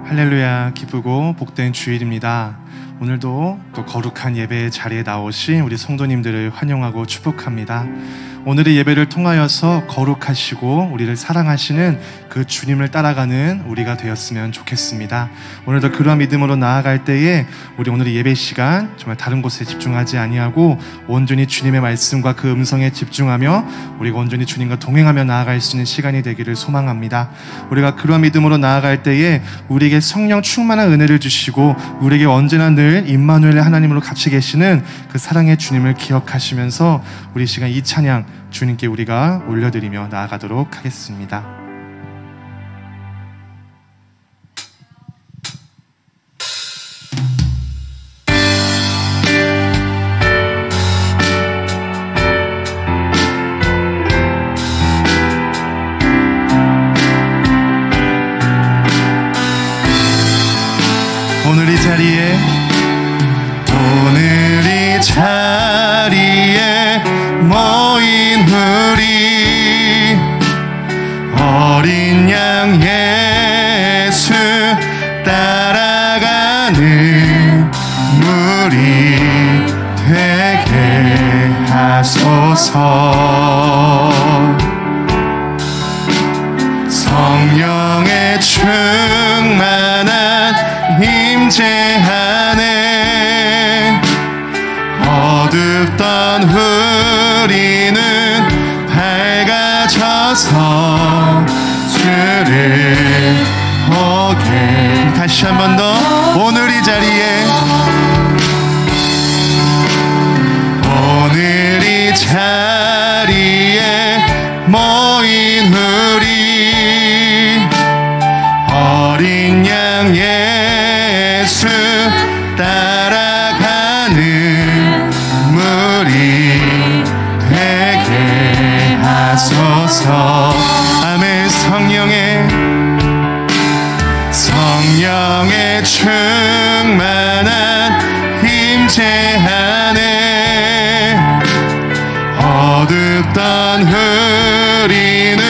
할렐루야, 기쁘고 복된 주일입니다. 오늘도 또 거룩한 예배의 자리에 나오신 우리 성도님들을 환영하고 축복합니다. 오늘의 예배를 통하여서 거룩하시고 우리를 사랑하시는 그 주님을 따라가는 우리가 되었으면 좋겠습니다. 오늘도 그러한 믿음으로 나아갈 때에 우리 오늘의 예배 시간 정말 다른 곳에 집중하지 아니하고 온전히 주님의 말씀과 그 음성에 집중하며 우리가 온전히 주님과 동행하며 나아갈 수 있는 시간이 되기를 소망합니다. 우리가 그러한 믿음으로 나아갈 때에 우리에게 성령 충만한 은혜를 주시고 우리에게 언제나 늘 임마누엘의 하나님으로 같이 계시는 그 사랑의 주님을 기억하시면서 우리 시간 이 찬양 주님께 우리가 올려드리며 나아가도록 하겠습니다. 오늘 이 자리에 모인 우리 어린 양 예수 따라가는 무리 되게 하소서. 성령의 충만한 임재 안에 어둡던 우리는 밝아져서 주를 보게. 다시 한 번 더. 오늘 이 자리에 모인 우리 어린 양 예수 따라가는 무리 되게 하소서. 아멘. 성령의 충만한 임재 안에 어둡던 우리는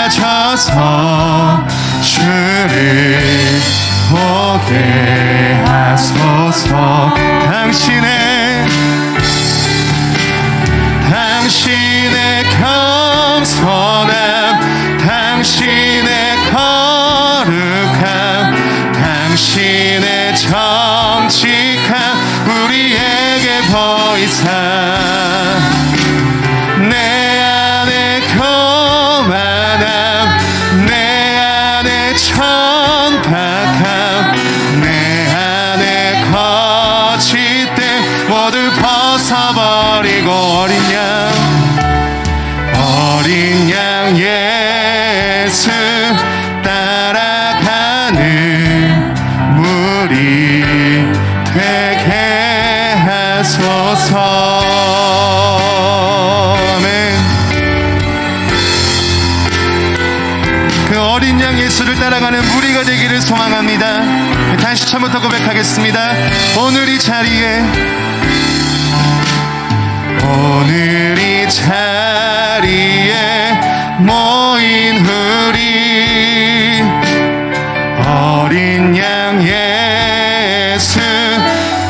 밝아져서 주를 보게 하소서. 당신의 겸손함, 당신의 거룩함, 당신의 정직함 우리에게 더 이상 내 안에 교만함, 내 안에 천박함, 내 안에 거짓됨 모두 벗어버리고 어린 양 예수 따라가는 무리 되게 하소서. 그 어린 양 예수를 따라가는 무리가 되기를 소망합니다. 다시 처음부터 고백하겠습니다. 오늘 이 자리에 모인 우리 어린 양 예수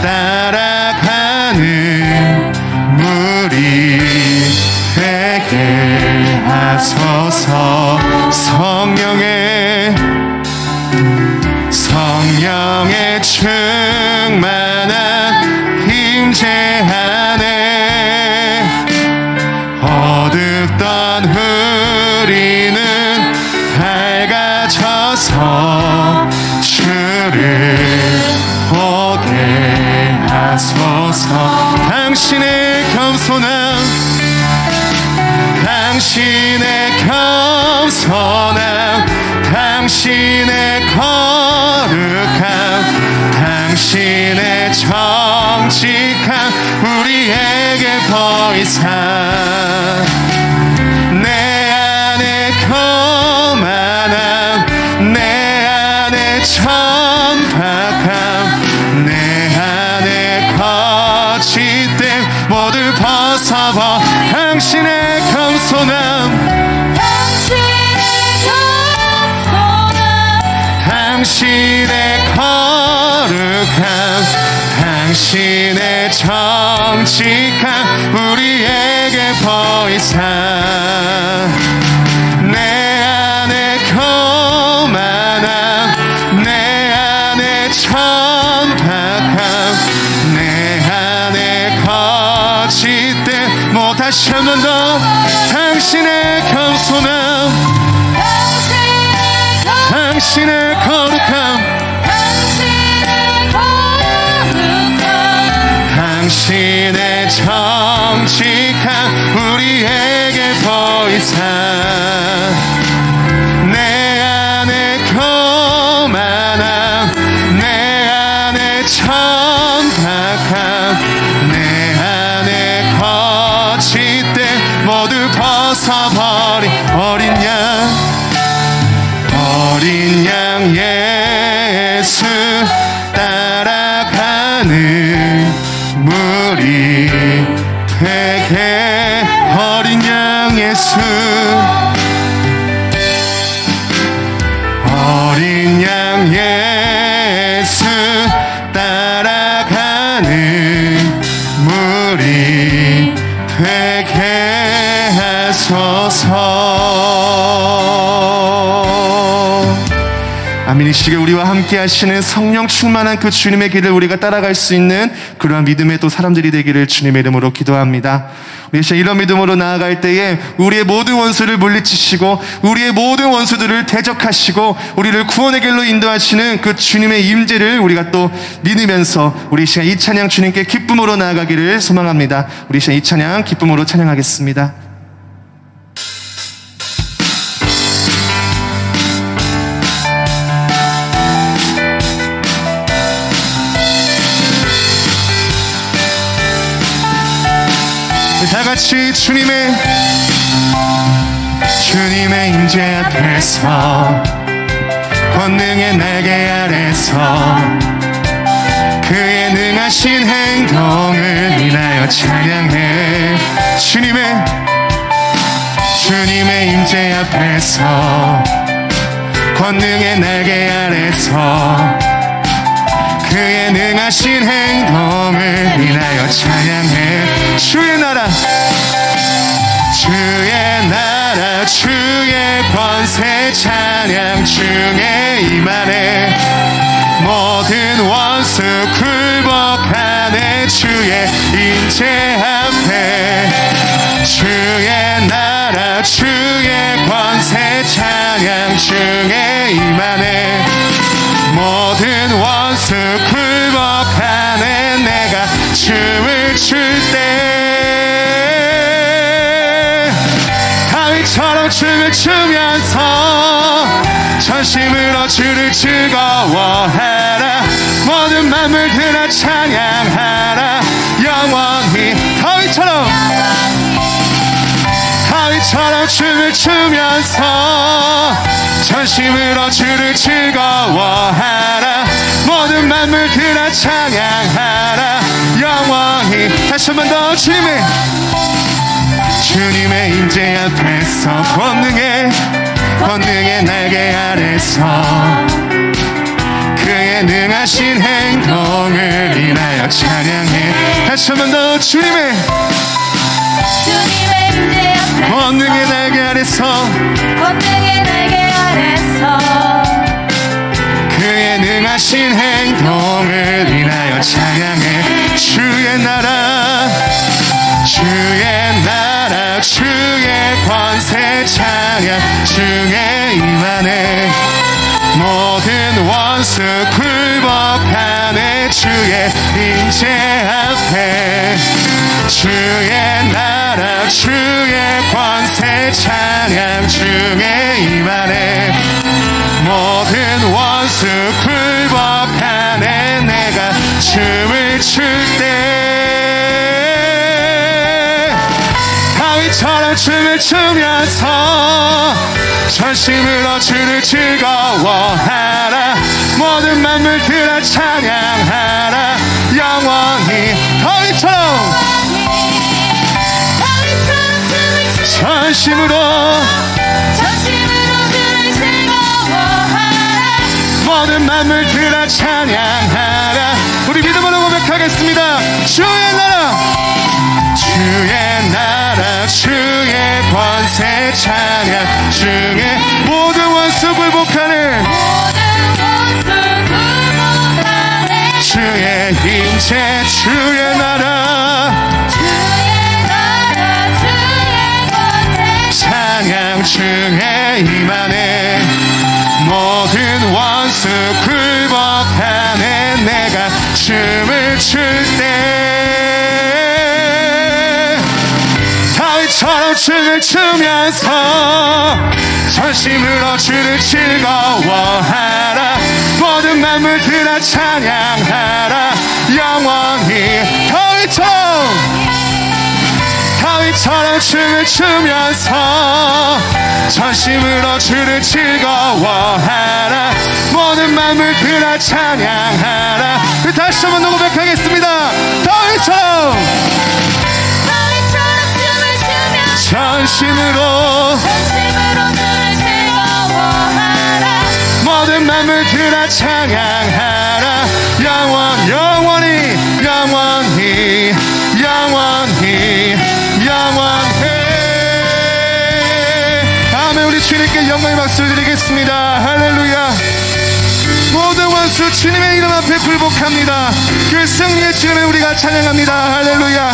따라가는 무리 되게 하소서. 성령의 충만한 임재 안에 어둡던 우리는 밝아져서 주를 보게 하소서. 당신의 겸손함, 당신의 거룩함, 당신의 정직함 우리에게 더 이상 내 안에 교만함, 내 안에 천박함, 내 안에 거짓됨 모두 벗어버. 당신의 겸손함, 당신의 거룩함, 당신의 정직함 우리에게 더 이상 내 안에 거만함, 내 안에 천박함, 내 안에 거짓됨 뭐 다시 한 번 더 당신의 겸손함, 당신의 거룩함, 당신의 정직함 우리에게 더 이상 내 안에 거만함, 내 안에 천박함, 내 안에 거짓됨 모두 벗어버린 어린 양 예수 따라가는 무리 되게. 어린 양 예수, 어린 양 예수 따라가는 무리 되게 하소서. 아멘. 이 시간 우리와 함께 하시는 성령 충만한 그 주님의 길을 우리가 따라갈 수 있는 그러한 믿음의 또 사람들이 되기를 주님의 이름으로 기도합니다. 우리 시간 이런 믿음으로 나아갈 때에 우리의 모든 원수를 물리치시고 우리의 모든 원수들을 대적하시고 우리를 구원의 길로 인도하시는 그 주님의 임재를 우리가 또 믿으면서 우리 시간 이 찬양 주님께 기쁨으로 나아가기를 소망합니다. 우리 시간 이 찬양 기쁨으로 찬양하겠습니다. 다같이 주님의 임재 앞에서 권능의 날개 아래서 그의 능하신 행동을 인하여 찬양해. 주님의 임재 앞에서 권능의 날개 아래서 그의 능하신 행동을 인하여 찬양해. 주의 나라, 주의 권세 찬양 중에 임하네. 모든 원수 굴복하네. 주의 임재 앞에 주의 나라, 주의 권세 찬양 중에 임하네. 모든 원수 굴복하네. 내가 춤을 출 때 다윗처럼 춤을 추면서 전심으로 주를 즐거워하라. 모든 만물들아 찬양하라. 영원히 다윗처럼 춤을 추면서 전심으로 주를 즐거워하라. 모든 만물들아 찬양하라. 영원히. 다시 한 번 더 주님의 임재 앞에서 권능의 날개 아래서 그의 능하신 행동을 인하여 찬양해. 다시 한 번 더 주님의 임재 앞에서 권능의 날개 아래서 그의 능하신 행동을 인하여 찬양해. 주의 나라, 주의 권세 찬양 중에 임하네. 모든 원수 굴복하네. 주의 임재 앞에 주의 나라, 주의 권세 찬양 중에 임하네. 모든 원수 굴복하네. 내가 춤을 출 때 다윗처럼 춤을 추면서 전심으로 주를 즐거워하라. 모든 만물들아 찬양하라. 영원히 전심으로 주를 즐거워하라. 모든 만물들아 찬양하라. 우리 믿음으로 고백하겠습니다. 주의 나라, 주의 나라, 주의 권세 찬양, 주의 모든 원수 굴복하는, 주의 임재, 주의 나라, 찬양 주의 임하네. 모든 원수 굴복하네. 내가 춤을 출 때 다윗처럼 춤을 추면서 전심으로 주를 즐거워하라. 모든 만물들아 찬양하라. 영원히 다윗처럼 춤을 추면서 전심으로 주를 즐거워하라. 모든 만물들아 찬양하라. 다시 한번 고백하겠습니다. 다윗처럼 춤을 추면서 전심으로 주를 즐거워하라. 모든 만물들아 찬양하라. 영원히 아멘. 우리 주님께 영광의 박수를 드리겠습니다. 할렐루야. 모든 원수 주님의 이름 앞에 굴복합니다. 그 승리의 주님을 우리가 찬양합니다. 할렐루야.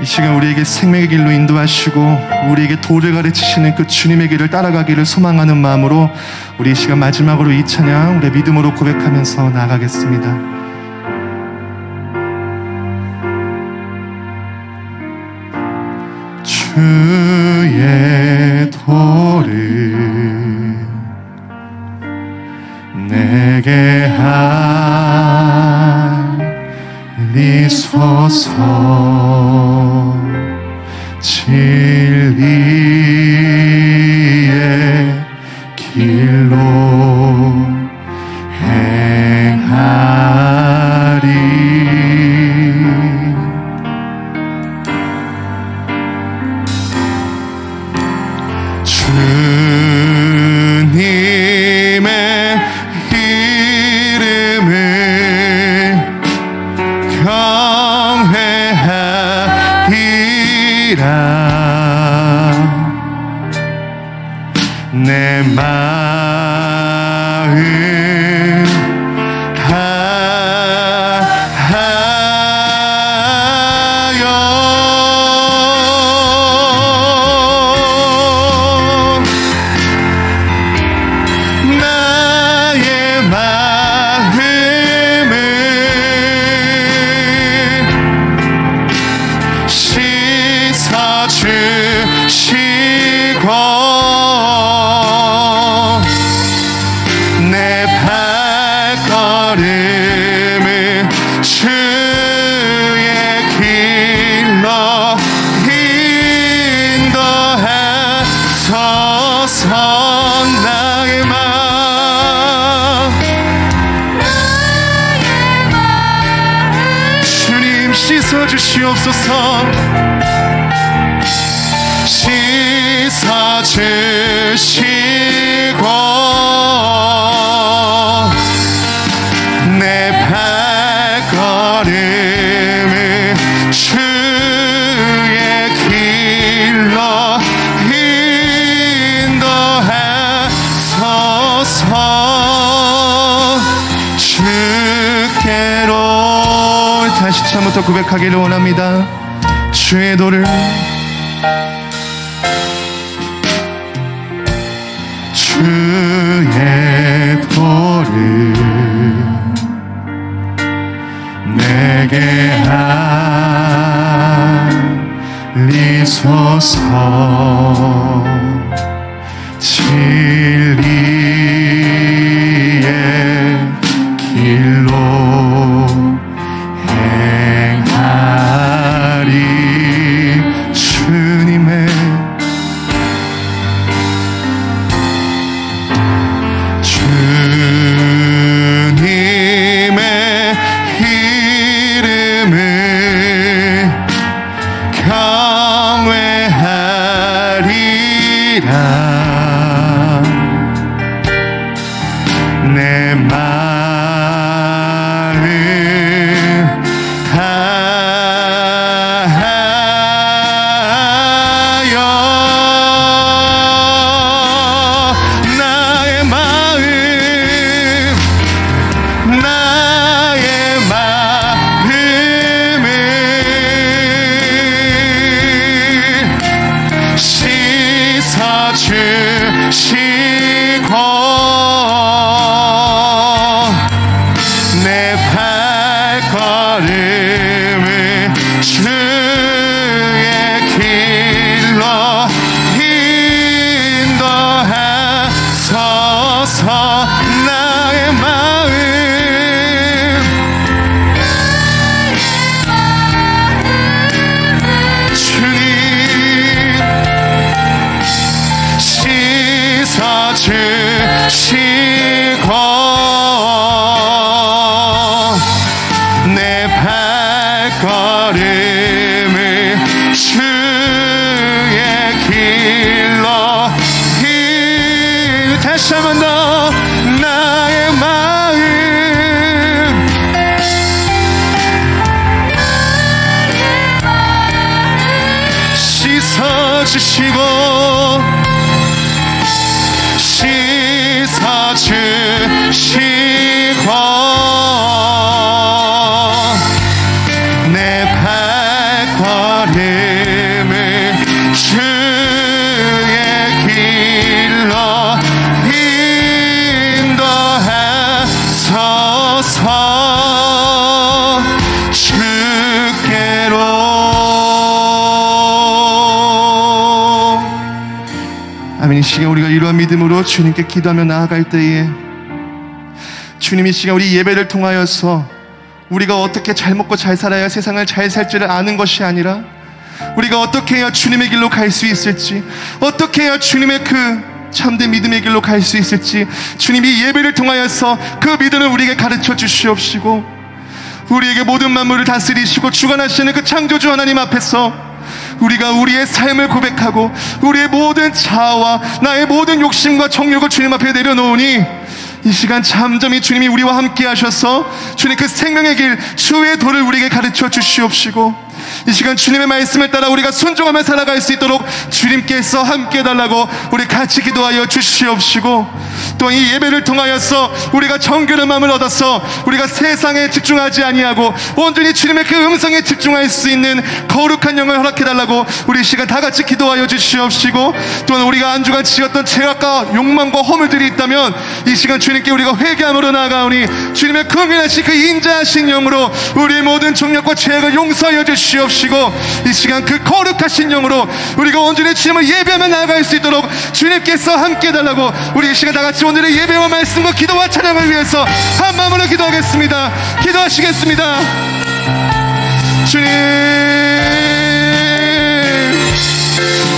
이 시간 우리에게 생명의 길로 인도하시고 우리에게 도를 가르치시는 그 주님의 길을 따라가기를 소망하는 마음으로 우리 이 시간 마지막으로 이 찬양 우리 믿음으로 고백하면서 나아가겠습니다. 주의 도를 내게 알리소서. 진리의 길로 행하리. 주님의 이름을 경외하리라. 내 마음 다하여 나의 마음을 씻어주시고 내 발걸음을 주의 길로 인도하소서. 나의 마음 주님 씻어주시옵소서. 씻어주시고 내 발걸음을 주의 길로 인도하소서. 주께로 다시 처음부터 고백하기를 원합니다. 주의 도를 주의 도를 내게 알리소서. 진리의 길로 행하리. 내 마음 다하여 나의 마음을 씻어주시고 내 발걸음을 주의 길로 인도하소서. 나의 마음 주님 씻어주시고 내 발걸음을 주의 길로 다시 한 번 더 나의 마음 씻어주시고 씻어주시고 내 발걸음을 주의 길로 인도하소서. 주께로 아멘. 이 시간 우리가 이러한 믿음으로 주님께 기도하며 나아갈 때에 주님 이 시간 우리 예배를 통하여서 우리가 어떻게 잘 먹고 잘 살아야 세상을 잘 살지를 아는 것이 아니라 우리가 어떻게 해야 주님의 길로 갈 수 있을지, 어떻게 해야 주님의 그 참된 믿음의 길로 갈 수 있을지 주님이 예배를 통하여서 그 믿음을 우리에게 가르쳐 주시옵시고 우리에게 모든 만물을 다스리시고 주관하시는 그 창조주 하나님 앞에서 우리가 우리의 삶을 고백하고 우리의 모든 자아와 나의 모든 욕심과 정욕을 주님 앞에 내려놓으니 이 시간 잠잠히 주님이 우리와 함께 하셔서 주님 그 생명의 길 주의 도를 우리에게 가르쳐 주시옵시고 이 시간 주님의 말씀을 따라 우리가 순종하며 살아갈 수 있도록 주님께서 함께 해달라고 우리 같이 기도하여 주시옵시고 또한 이 예배를 통하여서 우리가 정결한 마음을 얻어서 우리가 세상에 집중하지 아니하고 온전히 주님의 그 음성에 집중할 수 있는 거룩한 영을 허락해달라고 우리 이 시간 다 같이 기도하여 주시옵시고 또한 우리가 한 주간 지었던 죄악과 욕망과 허물들이 있다면 이 시간 주님께 우리가 회개함으로 나아가오니 주님의 긍휼하신 그 인자하신 영으로 우리의 모든 종력과 죄악을 용서하여 주시옵시고 이 시간 그 거룩하신 영으로 우리가 온전히 주님을 예배하며 나아갈 수 있도록 주님께서 함께 해달라고 우리 이 시간 다 같이 오늘의 예배와 말씀과 기도와 찬양을 위해서 한 마음으로 기도하겠습니다. 기도하시겠습니다.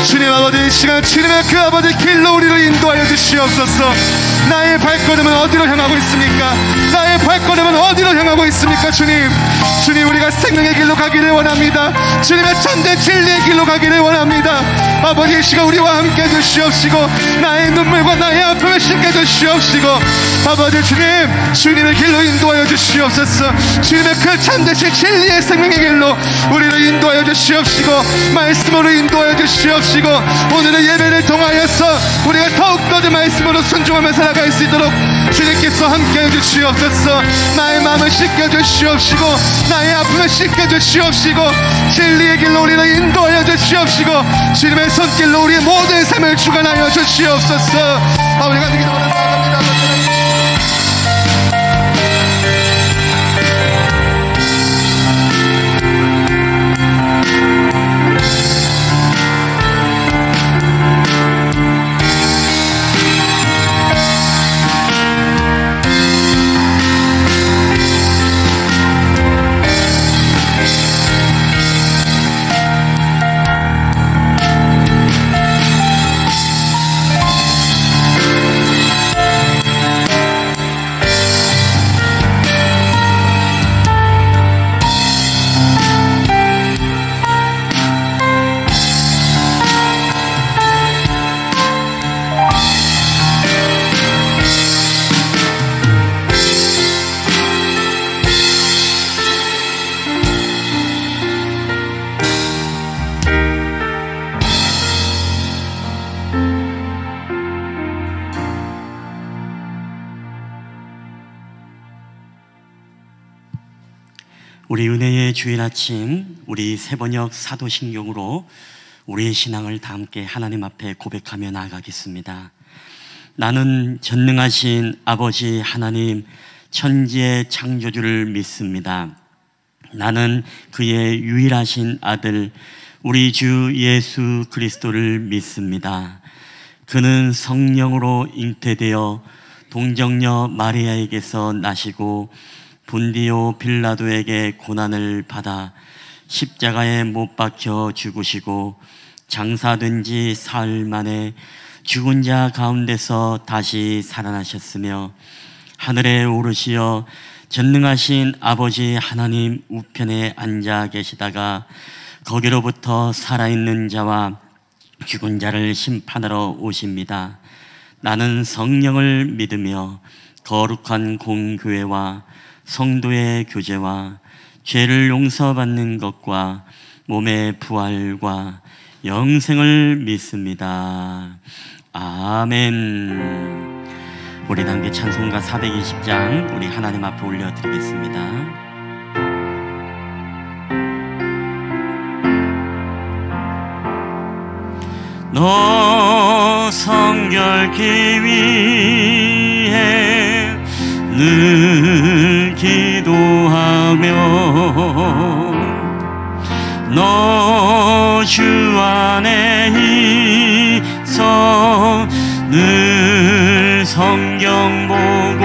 주님 아버지 이 시간 주님의 그 아버지 길로 우리를 인도하여 주시옵소서. 나의 발걸음은 어디로 향하고 있습니까? 나의 발걸음은 어디로 향하고 있습니까? 주님 우리가 생명의 길로 가기를 원합니다. 주님의 참된 진리의 길로 가기를 원합니다. 아버지 이 시간 우리와 함께 해주시옵시고 나의 눈물과 나의 아픔을 씻겨주시옵시고 아버지 주님의 길로 인도하여 주시옵소서. 주님의 그 참되신 진리의 생명의 길로 우리를 인도하여 주시옵시고 말씀으로 인도하여 주시옵시고 오늘의 예배를 통하여서 우리가 더욱더 그 말씀으로 순종하며 살아갈 수 있도록 주님께서 함께해 주시옵소서. 나의 마음을 씻겨주시옵시고 나의 아픔을 씻겨주시옵시고 진리의 길로 우리를 인도하여 주시옵시고 주님의 손길로 우리의 모든 삶을 주관하여 주시옵소서. 우리가 기도하는 나아갑니다. 우리 은혜의 주일 아침, 우리 새번역 사도신경으로 우리의 신앙을 다 함께 하나님 앞에 고백하며 나아가겠습니다. 나는 전능하신 아버지 하나님, 천지의 창조주를 믿습니다. 나는 그의 유일하신 아들, 우리 주 예수 그리스도를 믿습니다. 그는 성령으로 잉태되어 동정녀 마리아에게서 나시고 본디오 빌라도에게 고난을 받아 십자가에 못 박혀 죽으시고 장사된 지 사흘 만에 죽은 자 가운데서 다시 살아나셨으며 하늘에 오르시어 전능하신 아버지 하나님 우편에 앉아 계시다가 거기로부터 살아있는 자와 죽은 자를 심판하러 오십니다. 나는 성령을 믿으며 거룩한 공교회와 성도의 교제와 죄를 용서받는 것과 몸의 부활과 영생을 믿습니다. 아멘. 우리 함께 찬송가 420장 우리 하나님 앞에 올려드리겠습니다. 너 성결케 위해 늘 기도하며 너 주 안에 있어 늘 성경 보고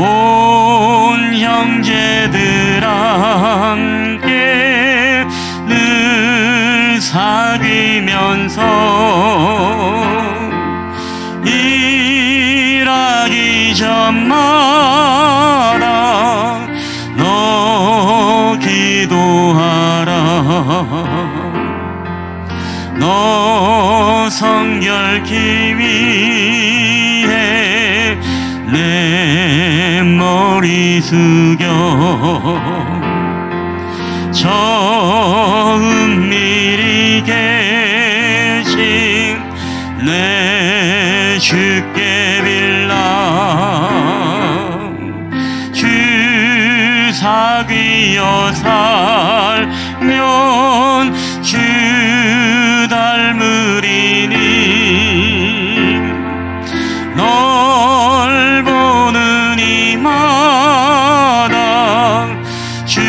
온 형제들 함께 늘 사귀면서 일하기 전마다 너 기도하라. 너 성결케 위해 내 머리 숙여 저 은밀히 계신 내 주께 빌라. 주 사귀어 살면 주 닮으리니 널 보는 이마다 주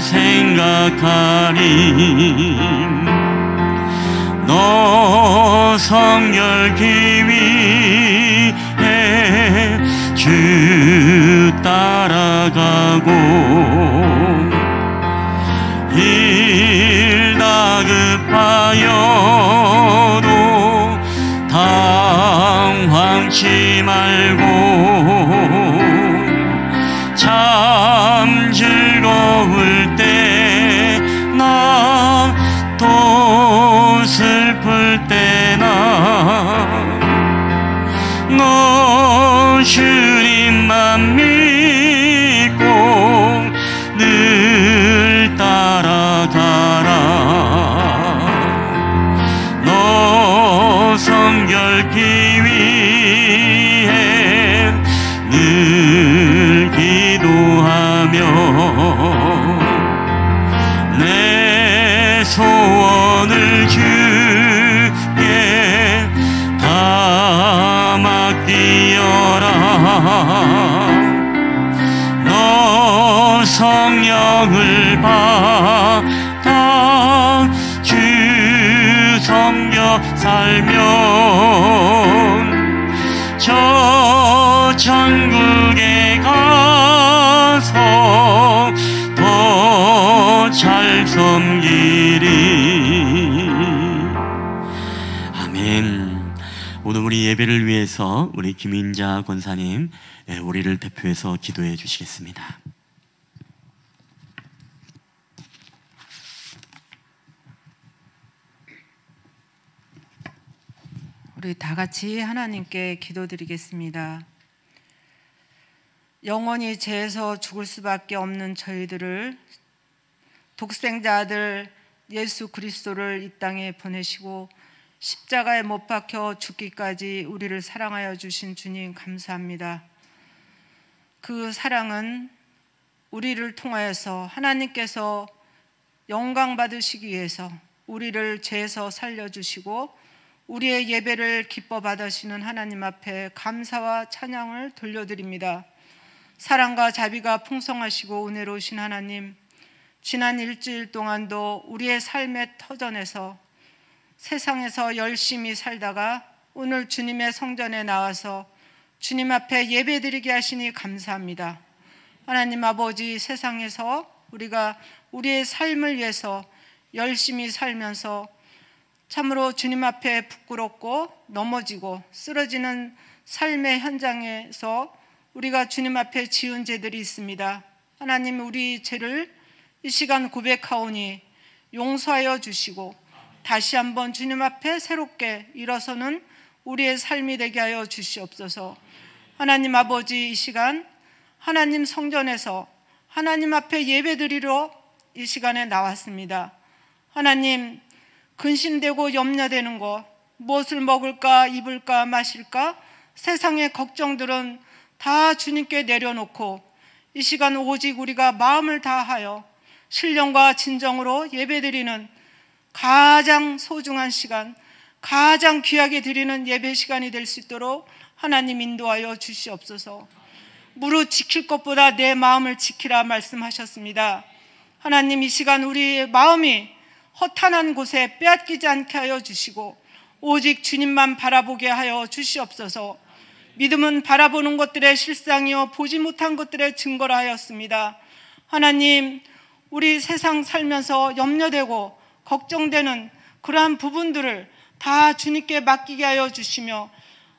생각하리. 너 성결케 위해 주 따라가고 일 다급하여도 당황치 말고 참 즐거울 때나 또 슬플 때나 너 주님만 믿고 늘 따라가라. 너 성결케 위해 늘 기도하며 내 소원을 주께 다 맡기어라. 너 성령을 받아 주 섬겨 살면 저 천국에 가서 더 잘 섬기리. 아멘. 오늘 우리 예배를 위해서 우리 김인자 권사님 우리를 대표해서 기도해 주시겠습니다. 우리 다 같이 하나님께 기도드리겠습니다. 영원히 죄에서 죽을 수밖에 없는 저희들을 독생자 아들 예수 그리스도를 이 땅에 보내시고 십자가에 못 박혀 죽기까지 우리를 사랑하여 주신 주님 감사합니다. 그 사랑은 우리를 통하여서 하나님께서 영광 받으시기 위해서 우리를 죄에서 살려주시고 우리의 예배를 기뻐 받으시는 하나님 앞에 감사와 찬양을 돌려드립니다. 사랑과 자비가 풍성하시고 은혜로우신 하나님, 지난 일주일 동안도 우리의 삶의 터전에서 세상에서 열심히 살다가 오늘 주님의 성전에 나와서 주님 앞에 예배드리게 하시니 감사합니다. 하나님 아버지, 세상에서 우리가 우리의 삶을 위해서 열심히 살면서 참으로 주님 앞에 부끄럽고 넘어지고 쓰러지는 삶의 현장에서 우리가 주님 앞에 지은 죄들이 있습니다. 하나님, 우리 죄를 이 시간 고백하오니 용서하여 주시고 다시 한번 주님 앞에 새롭게 일어서는 우리의 삶이 되게 하여 주시옵소서. 하나님 아버지, 이 시간 하나님 성전에서 하나님 앞에 예배드리러 이 시간에 나왔습니다. 하나님, 근심되고 염려되는 것, 무엇을 먹을까, 입을까, 마실까, 세상의 걱정들은 다 주님께 내려놓고 이 시간 오직 우리가 마음을 다하여 신령과 진정으로 예배드리는 가장 소중한 시간, 가장 귀하게 드리는 예배 시간이 될 수 있도록 하나님 인도하여 주시옵소서. 무릇 지킬 것보다 내 마음을 지키라 말씀하셨습니다. 하나님, 이 시간 우리의 마음이 허탄한 곳에 빼앗기지 않게 하여 주시고 오직 주님만 바라보게 하여 주시옵소서. 믿음은 바라보는 것들의 실상이요 보지 못한 것들의 증거라 하였습니다. 하나님, 우리 세상 살면서 염려되고 걱정되는 그러한 부분들을 다 주님께 맡기게 하여 주시며,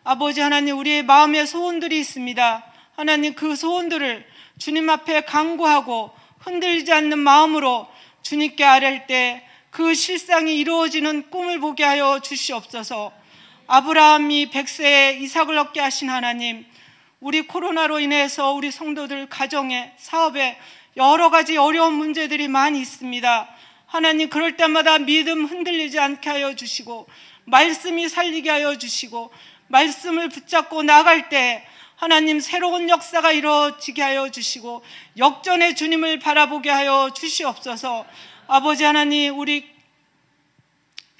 아버지 하나님, 우리의 마음에 소원들이 있습니다. 하나님, 그 소원들을 주님 앞에 간구하고 흔들리지 않는 마음으로 주님께 아뢰을 때 그 실상이 이루어지는 꿈을 보게 하여 주시옵소서. 아브라함이 100세에 이삭을 얻게 하신 하나님, 우리 코로나로 인해서 우리 성도들 가정에, 사업에 여러 가지 어려운 문제들이 많이 있습니다. 하나님, 그럴 때마다 믿음 흔들리지 않게 하여 주시고 말씀이 살리게 하여 주시고 말씀을 붙잡고 나갈 때 하나님 새로운 역사가 이루어지게 하여 주시고 역전의 주님을 바라보게 하여 주시옵소서. 아버지 하나님, 우리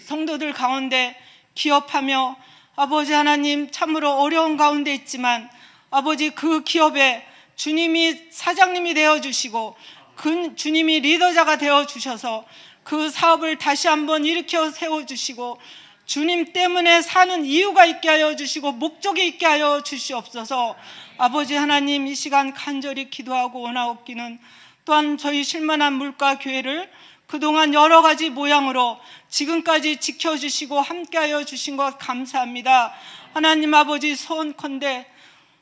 성도들 가운데 기업하며 아버지 하나님 참으로 어려운 가운데 있지만 아버지 그 기업에 주님이 사장님이 되어주시고 그 주님이 리더자가 되어주셔서 그 사업을 다시 한번 일으켜 세워주시고 주님 때문에 사는 이유가 있게 하여 주시고 목적이 있게 하여 주시옵소서. 아버지 하나님, 이 시간 간절히 기도하고 원하옵기는 또한 저희 실만한 물가 교회를 그동안 여러 가지 모양으로 지금까지 지켜주시고 함께하여 주신 것 감사합니다. 하나님 아버지, 소원컨대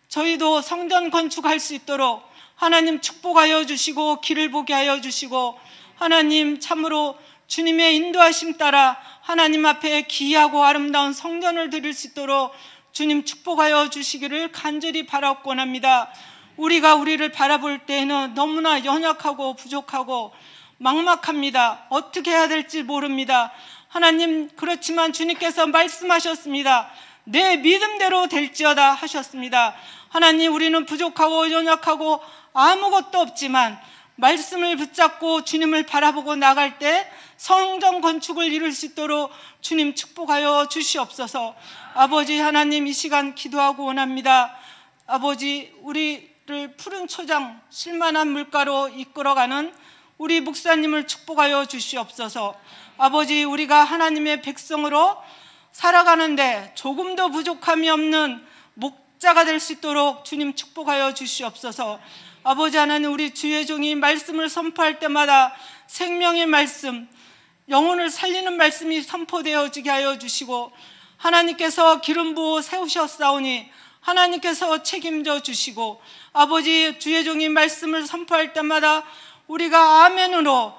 저희도 성전 건축할 수 있도록 하나님 축복하여 주시고 길을 보게 하여 주시고 하나님 참으로 주님의 인도하심 따라 하나님 앞에 귀하고 아름다운 성전을 드릴 수 있도록 주님 축복하여 주시기를 간절히 바라옵고 합니다. 우리가 우리를 바라볼 때에는 너무나 연약하고 부족하고 막막합니다. 어떻게 해야 될지 모릅니다. 하나님, 그렇지만 주님께서 말씀하셨습니다. 내 믿음대로 될지어다 하셨습니다. 하나님, 우리는 부족하고 연약하고 아무것도 없지만 말씀을 붙잡고 주님을 바라보고 나갈 때 성전 건축을 이룰 수 있도록 주님 축복하여 주시옵소서. 아버지 하나님, 이 시간 기도하고 원합니다. 아버지, 우리를 푸른 초장 실만한 물가로 이끌어가는 우리 목사님을 축복하여 주시옵소서. 아버지, 우리가 하나님의 백성으로 살아가는데 조금도 부족함이 없는 목자가 될 수 있도록 주님 축복하여 주시옵소서. 아버지 하나님, 우리 주의 종이 말씀을 선포할 때마다 생명의 말씀, 영혼을 살리는 말씀이 선포되어지게 하여 주시고 하나님께서 기름 부어 세우셨사오니 하나님께서 책임져 주시고 아버지, 주의 종이 말씀을 선포할 때마다 우리가 아멘으로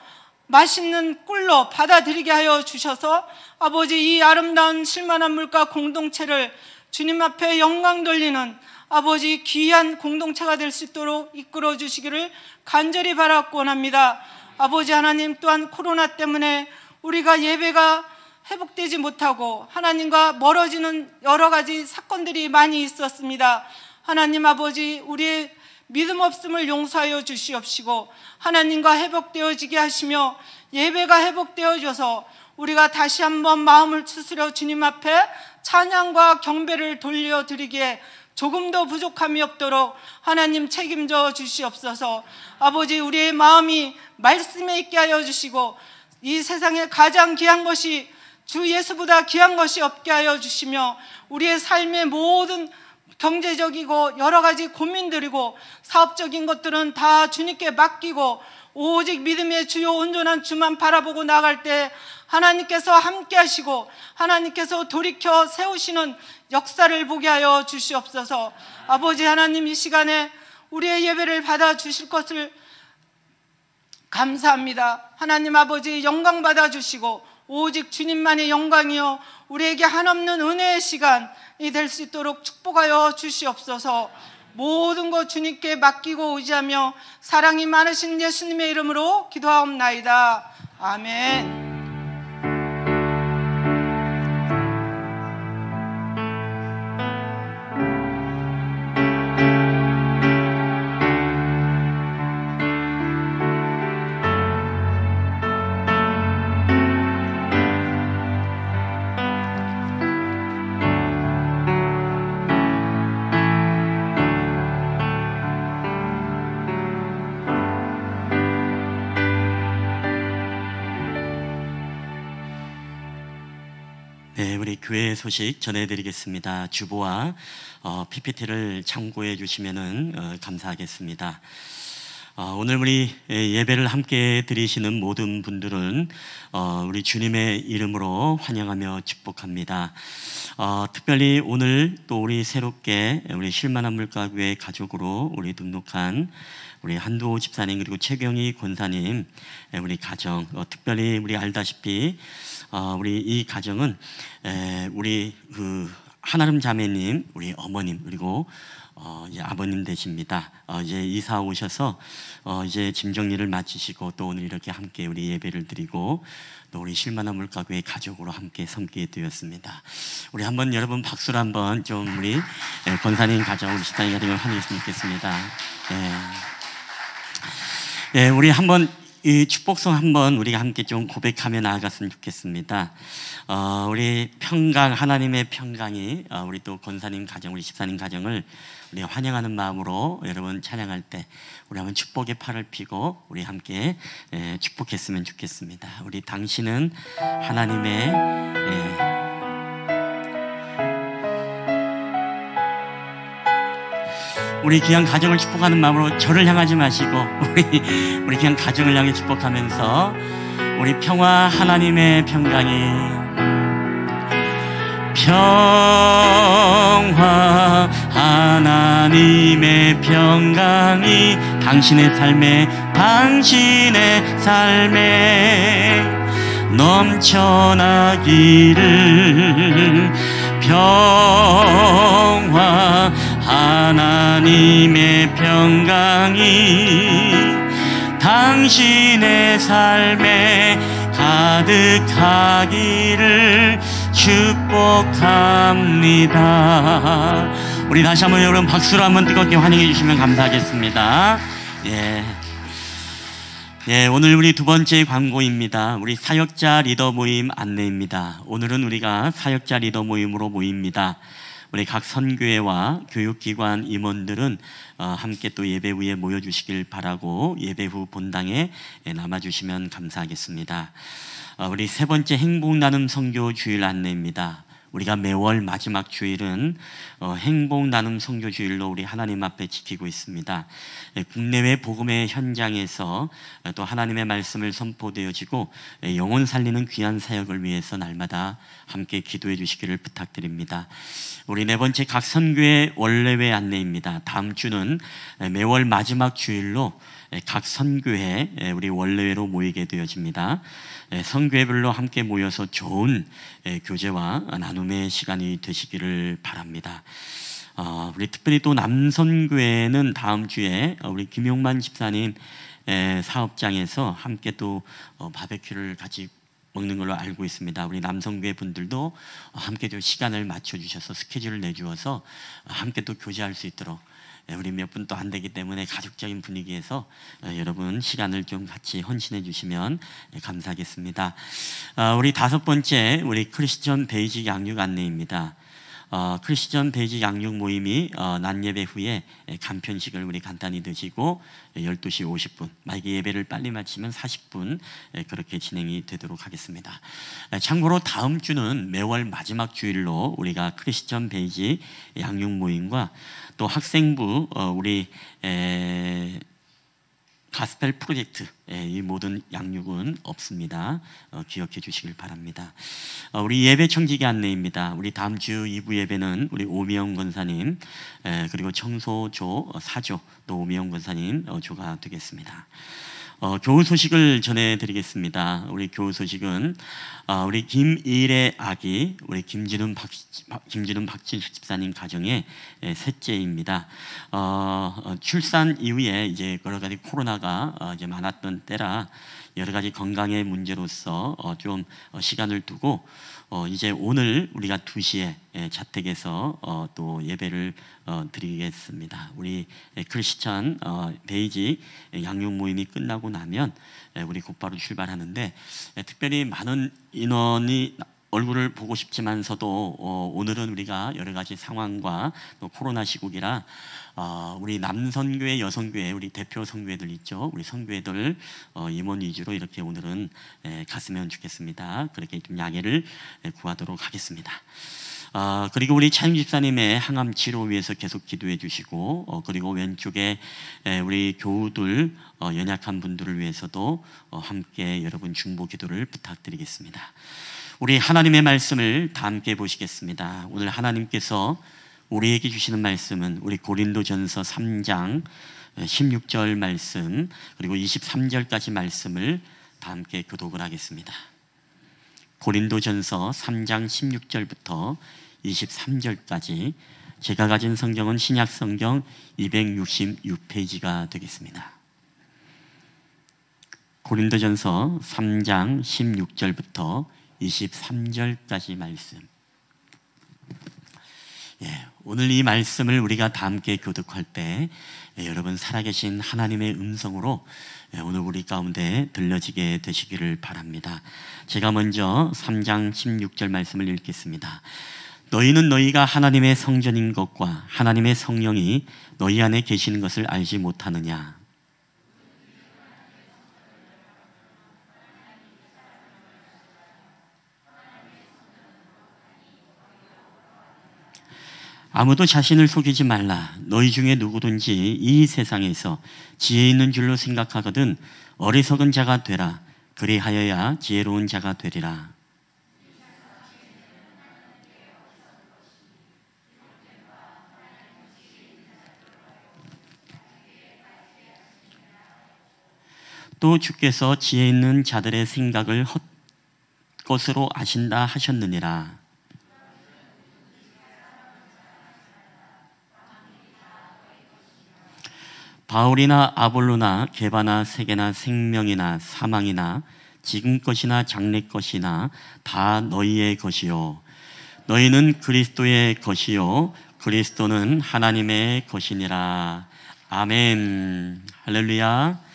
맛있는 꿀로 받아들이게 하여 주셔서 아버지, 이 아름다운 실만한 물가 공동체를 주님 앞에 영광 돌리는 아버지 귀한 공동체가 될 수 있도록 이끌어 주시기를 간절히 바라고 원합니다. 아버지 하나님, 또한 코로나 때문에 우리가 예배가 회복되지 못하고 하나님과 멀어지는 여러 가지 사건들이 많이 있었습니다. 하나님 아버지, 우리의 믿음 없음을 용서하여 주시옵시고 하나님과 회복되어지게 하시며 예배가 회복되어져서 우리가 다시 한번 마음을 추스려 주님 앞에 찬양과 경배를 돌려드리기에 조금 더 부족함이 없도록 하나님 책임져 주시옵소서. 아버지, 우리의 마음이 말씀에 있게 하여 주시고 이 세상에 가장 귀한 것이 주 예수보다 귀한 것이 없게 하여 주시며 우리의 삶의 모든 경제적이고 여러 가지 고민들이고 사업적인 것들은 다 주님께 맡기고 오직 믿음의 주요 온전한 주만 바라보고 나갈 때 하나님께서 함께 하시고 하나님께서 돌이켜 세우시는 역사를 보게 하여 주시옵소서. 아버지 하나님, 이 시간에 우리의 예배를 받아 주실 것을 감사합니다. 하나님 아버지, 영광 받아 주시고 오직 주님만의 영광이요 우리에게 한없는 은혜의 시간이 될 수 있도록 축복하여 주시옵소서. 모든 것 주님께 맡기고 의지하며 사랑이 많으신 예수님의 이름으로 기도하옵나이다. 아멘. 네, 우리 교회 소식 전해드리겠습니다. 주보와 PPT를 참고해 주시면 감사하겠습니다. 오늘 우리 예배를 함께 드리시는 모든 분들은 우리 주님의 이름으로 환영하며 축복합니다. 특별히 오늘 또 우리 새롭게 우리 실만한 물가교회 가족으로 우리 등록한 우리 한두호 집사님 그리고 최경희 권사님 우리 가정, 특별히 우리 알다시피 우리 이 가정은 우리 그 한아름 자매님, 우리 어머님 그리고 이제 아버님 되십니다. 이제 이사 오셔서 이제 짐 정리를 마치시고 또 오늘 이렇게 함께 우리 예배를 드리고 또 우리 실만한 물가교회 가족으로 함께 섬기게 되었습니다. 우리 한번 여러분 박수로 한번 좀 우리 권사님 가정, 우리 집사님 가정을 환영했으면 좋겠습니다. 우리 한번 이 축복성 한번 우리가 함께 좀 고백하며 나아갔으면 좋겠습니다. 우리 평강, 하나님의 평강이 우리 또 권사님 가정, 우리 집사님 가정을 우리 환영하는 마음으로 여러분 찬양할 때 우리 한번 축복의 팔을 펴고 우리 함께 축복했으면 좋겠습니다. 우리 당신은 하나님의 우리 귀한 가정을 축복하는 마음으로 저를 향하지 마시고 우리 귀한 가정을 향해 축복하면서 우리 평화, 하나님의 평강이 평화, 하나님의 평강이 당신의 삶에 넘쳐나기를. 평화, 하나님의 평강이 당신의 삶에 가득하기를 축복합니다. 우리 다시 한번 여러분 박수로 한번 뜨겁게 환영해 주시면 감사하겠습니다. 오늘 우리 두 번째 광고입니다. 우리 사역자 리더 모임 안내입니다. 오늘은 우리가 사역자 리더 모임으로 모입니다. 우리 각 선교회와 교육기관 임원들은 함께 또 예배 후에 모여주시길 바라고 예배 후 본당에 남아주시면 감사하겠습니다. 우리 세 번째 행복 나눔 선교 주일 안내입니다. 우리가 매월 마지막 주일은 행복 나눔 선교 주일로 우리 하나님 앞에 지키고 있습니다. 국내외 복음의 현장에서 또 하나님의 말씀을 선포되어지고 영혼 살리는 귀한 사역을 위해서 날마다 함께 기도해 주시기를 부탁드립니다. 우리 네 번째 각 선교회 원례회 안내입니다. 다음 주는 매월 마지막 주일로 각 선교회 우리 원례회로 모이게 되어집니다. 선교회별로 함께 모여서 좋은 교제와 나눔의 시간이 되시기를 바랍니다. 우리 특별히 또 남선교회는 다음 주에 우리 김용만 집사님 사업장에서 함께 또 바베큐를 같이 먹는 걸로 알고 있습니다. 우리 남성교회 분들도 함께 좀 시간을 맞춰주셔서 스케줄을 내주어서 함께 또 교제할 수 있도록 우리 몇 분도 안 되기 때문에 가족적인 분위기에서 여러분 시간을 좀 같이 헌신해 주시면 감사하겠습니다. 우리 5번째 우리 크리스천 베이직 양육 안내입니다. 크리스천 베이직 양육 모임이 낮 예배 후에 간편식을 우리 간단히 드시고 12시 50분, 만약에 예배를 빨리 마치면 40분 그렇게 진행이 되도록 하겠습니다. 참고로 다음 주는 매월 마지막 주일로 우리가 크리스천 베이직 양육 모임과 또 학생부 우리 가스펠 프로젝트 이 모든 양육은 없습니다. 기억해 주시길 바랍니다. 우리 예배 청지기 안내입니다. 우리 다음 주 2부 예배는 우리 오미영 권사님 그리고 청소조 4조 또 오미영 권사님 조가 되겠습니다. 교우 소식을 전해드리겠습니다. 우리 교우 소식은 우리 김일의 아기 우리 김진훈 박진수 집사님 가정의 셋째입니다. 출산 이후에 이제 여러 가지 코로나가 이제 많았던 때라 여러 가지 건강의 문제로서 좀 시간을 두고 이제 오늘 우리가 2시에 자택에서 또 예배를 드리겠습니다. 우리 크리스천 베이직 양육 모임이 끝나고 나면 우리 곧바로 출발하는데 특별히 많은 인원이 얼굴을 보고 싶지만서도 오늘은 우리가 여러 가지 상황과 또 코로나 시국이라 우리 남선교회, 여선교회, 우리 대표 선교회들 있죠. 우리 선교회들 임원 위주로 이렇게 오늘은 갔으면 좋겠습니다. 그렇게 좀 양해를 구하도록 하겠습니다. 그리고 우리 차임 집사님의 항암 치료 위해서 계속 기도해 주시고 그리고 왼쪽에 우리 교우들 연약한 분들을 위해서도 함께 여러분 중보 기도를 부탁드리겠습니다. 우리 하나님의 말씀을 다 함께 보시겠습니다. 오늘 하나님께서 우리에게 주시는 말씀은 우리 고린도전서 3장 16절 말씀 그리고 23절까지 말씀을 다 함께 교독을 하겠습니다. 고린도전서 3장 16절부터 23절까지 제가 가진 성경은 신약 성경 266페이지가 되겠습니다. 고린도전서 3장 16절부터 23절까지 말씀. 오늘 이 말씀을 우리가 다 함께 교독할 때 여러분 살아계신 하나님의 음성으로 오늘 우리 가운데 들려지게 되시기를 바랍니다. 제가 먼저 3장 16절 말씀을 읽겠습니다. 너희는 너희가 하나님의 성전인 것과 하나님의 성령이 너희 안에 계시는 것을 알지 못하느냐? 아무도 자신을 속이지 말라. 너희 중에 누구든지 이 세상에서 지혜 있는 줄로 생각하거든 어리석은 자가 되라. 그리하여야 지혜로운 자가 되리라. 또 주께서 지혜 있는 자들의 생각을 헛것으로 아신다 하셨느니라. 바울이나 아볼로나 게바나 세계나 생명이나 사망이나 지금 것이나 장래 것이나 다 너희의 것이요 너희는 그리스도의 것이요 그리스도는 하나님의 것이니라. 아멘. 할렐루야.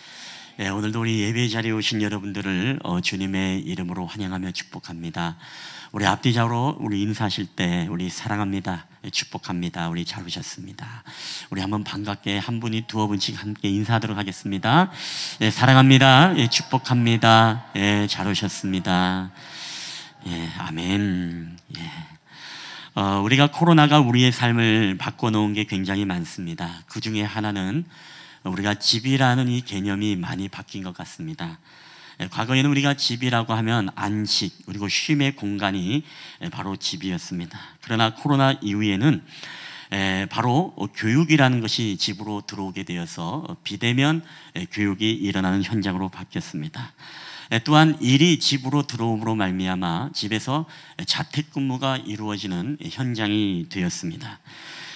오늘도 우리 예배 자리에 오신 여러분들을 주님의 이름으로 환영하며 축복합니다. 우리 앞뒤자로 우리 인사하실 때 우리 사랑합니다, 축복합니다, 우리 잘 오셨습니다. 우리 한번 반갑게 한 분이 두어 분씩 함께 인사하도록 하겠습니다. 사랑합니다, 축복합니다, 잘 오셨습니다. 아멘. 우리가 코로나가 우리의 삶을 바꿔놓은 게 굉장히 많습니다. 그 중에 하나는 우리가 집이라는 이 개념이 많이 바뀐 것 같습니다. 과거에는 우리가 집이라고 하면 안식 그리고 쉼의 공간이 바로 집이었습니다. 그러나 코로나 이후에는 바로 교육이라는 것이 집으로 들어오게 되어서 비대면 교육이 일어나는 현장으로 바뀌었습니다. 또한 일이 집으로 들어옴으로 말미암아 집에서 자택근무가 이루어지는 현장이 되었습니다.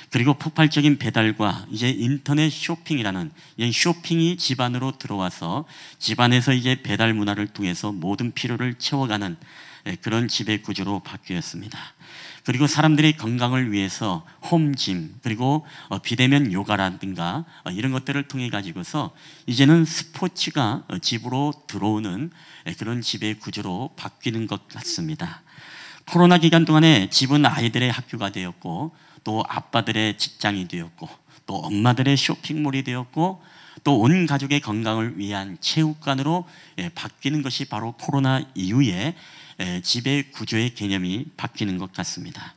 그리고 폭발적인 배달과 이제 인터넷 쇼핑이라는 이런 쇼핑이 집 안으로 들어와서 집 안에서 이제 배달 문화를 통해서 모든 필요를 채워가는 그런 지배 구조로 바뀌었습니다. 그리고 사람들의 건강을 위해서 홈짐, 그리고 비대면 요가라든가 이런 것들을 통해 가지고서 이제는 스포츠가 집으로 들어오는 그런 지배 구조로 바뀌는 것 같습니다. 코로나 기간 동안에 집은 아이들의 학교가 되었고, 또 아빠들의 직장이 되었고, 또 엄마들의 쇼핑몰이 되었고, 또 온 가족의 건강을 위한 체육관으로 바뀌는 것이 바로 코로나 이후에 지배 구조의 개념이 바뀌는 것 같습니다.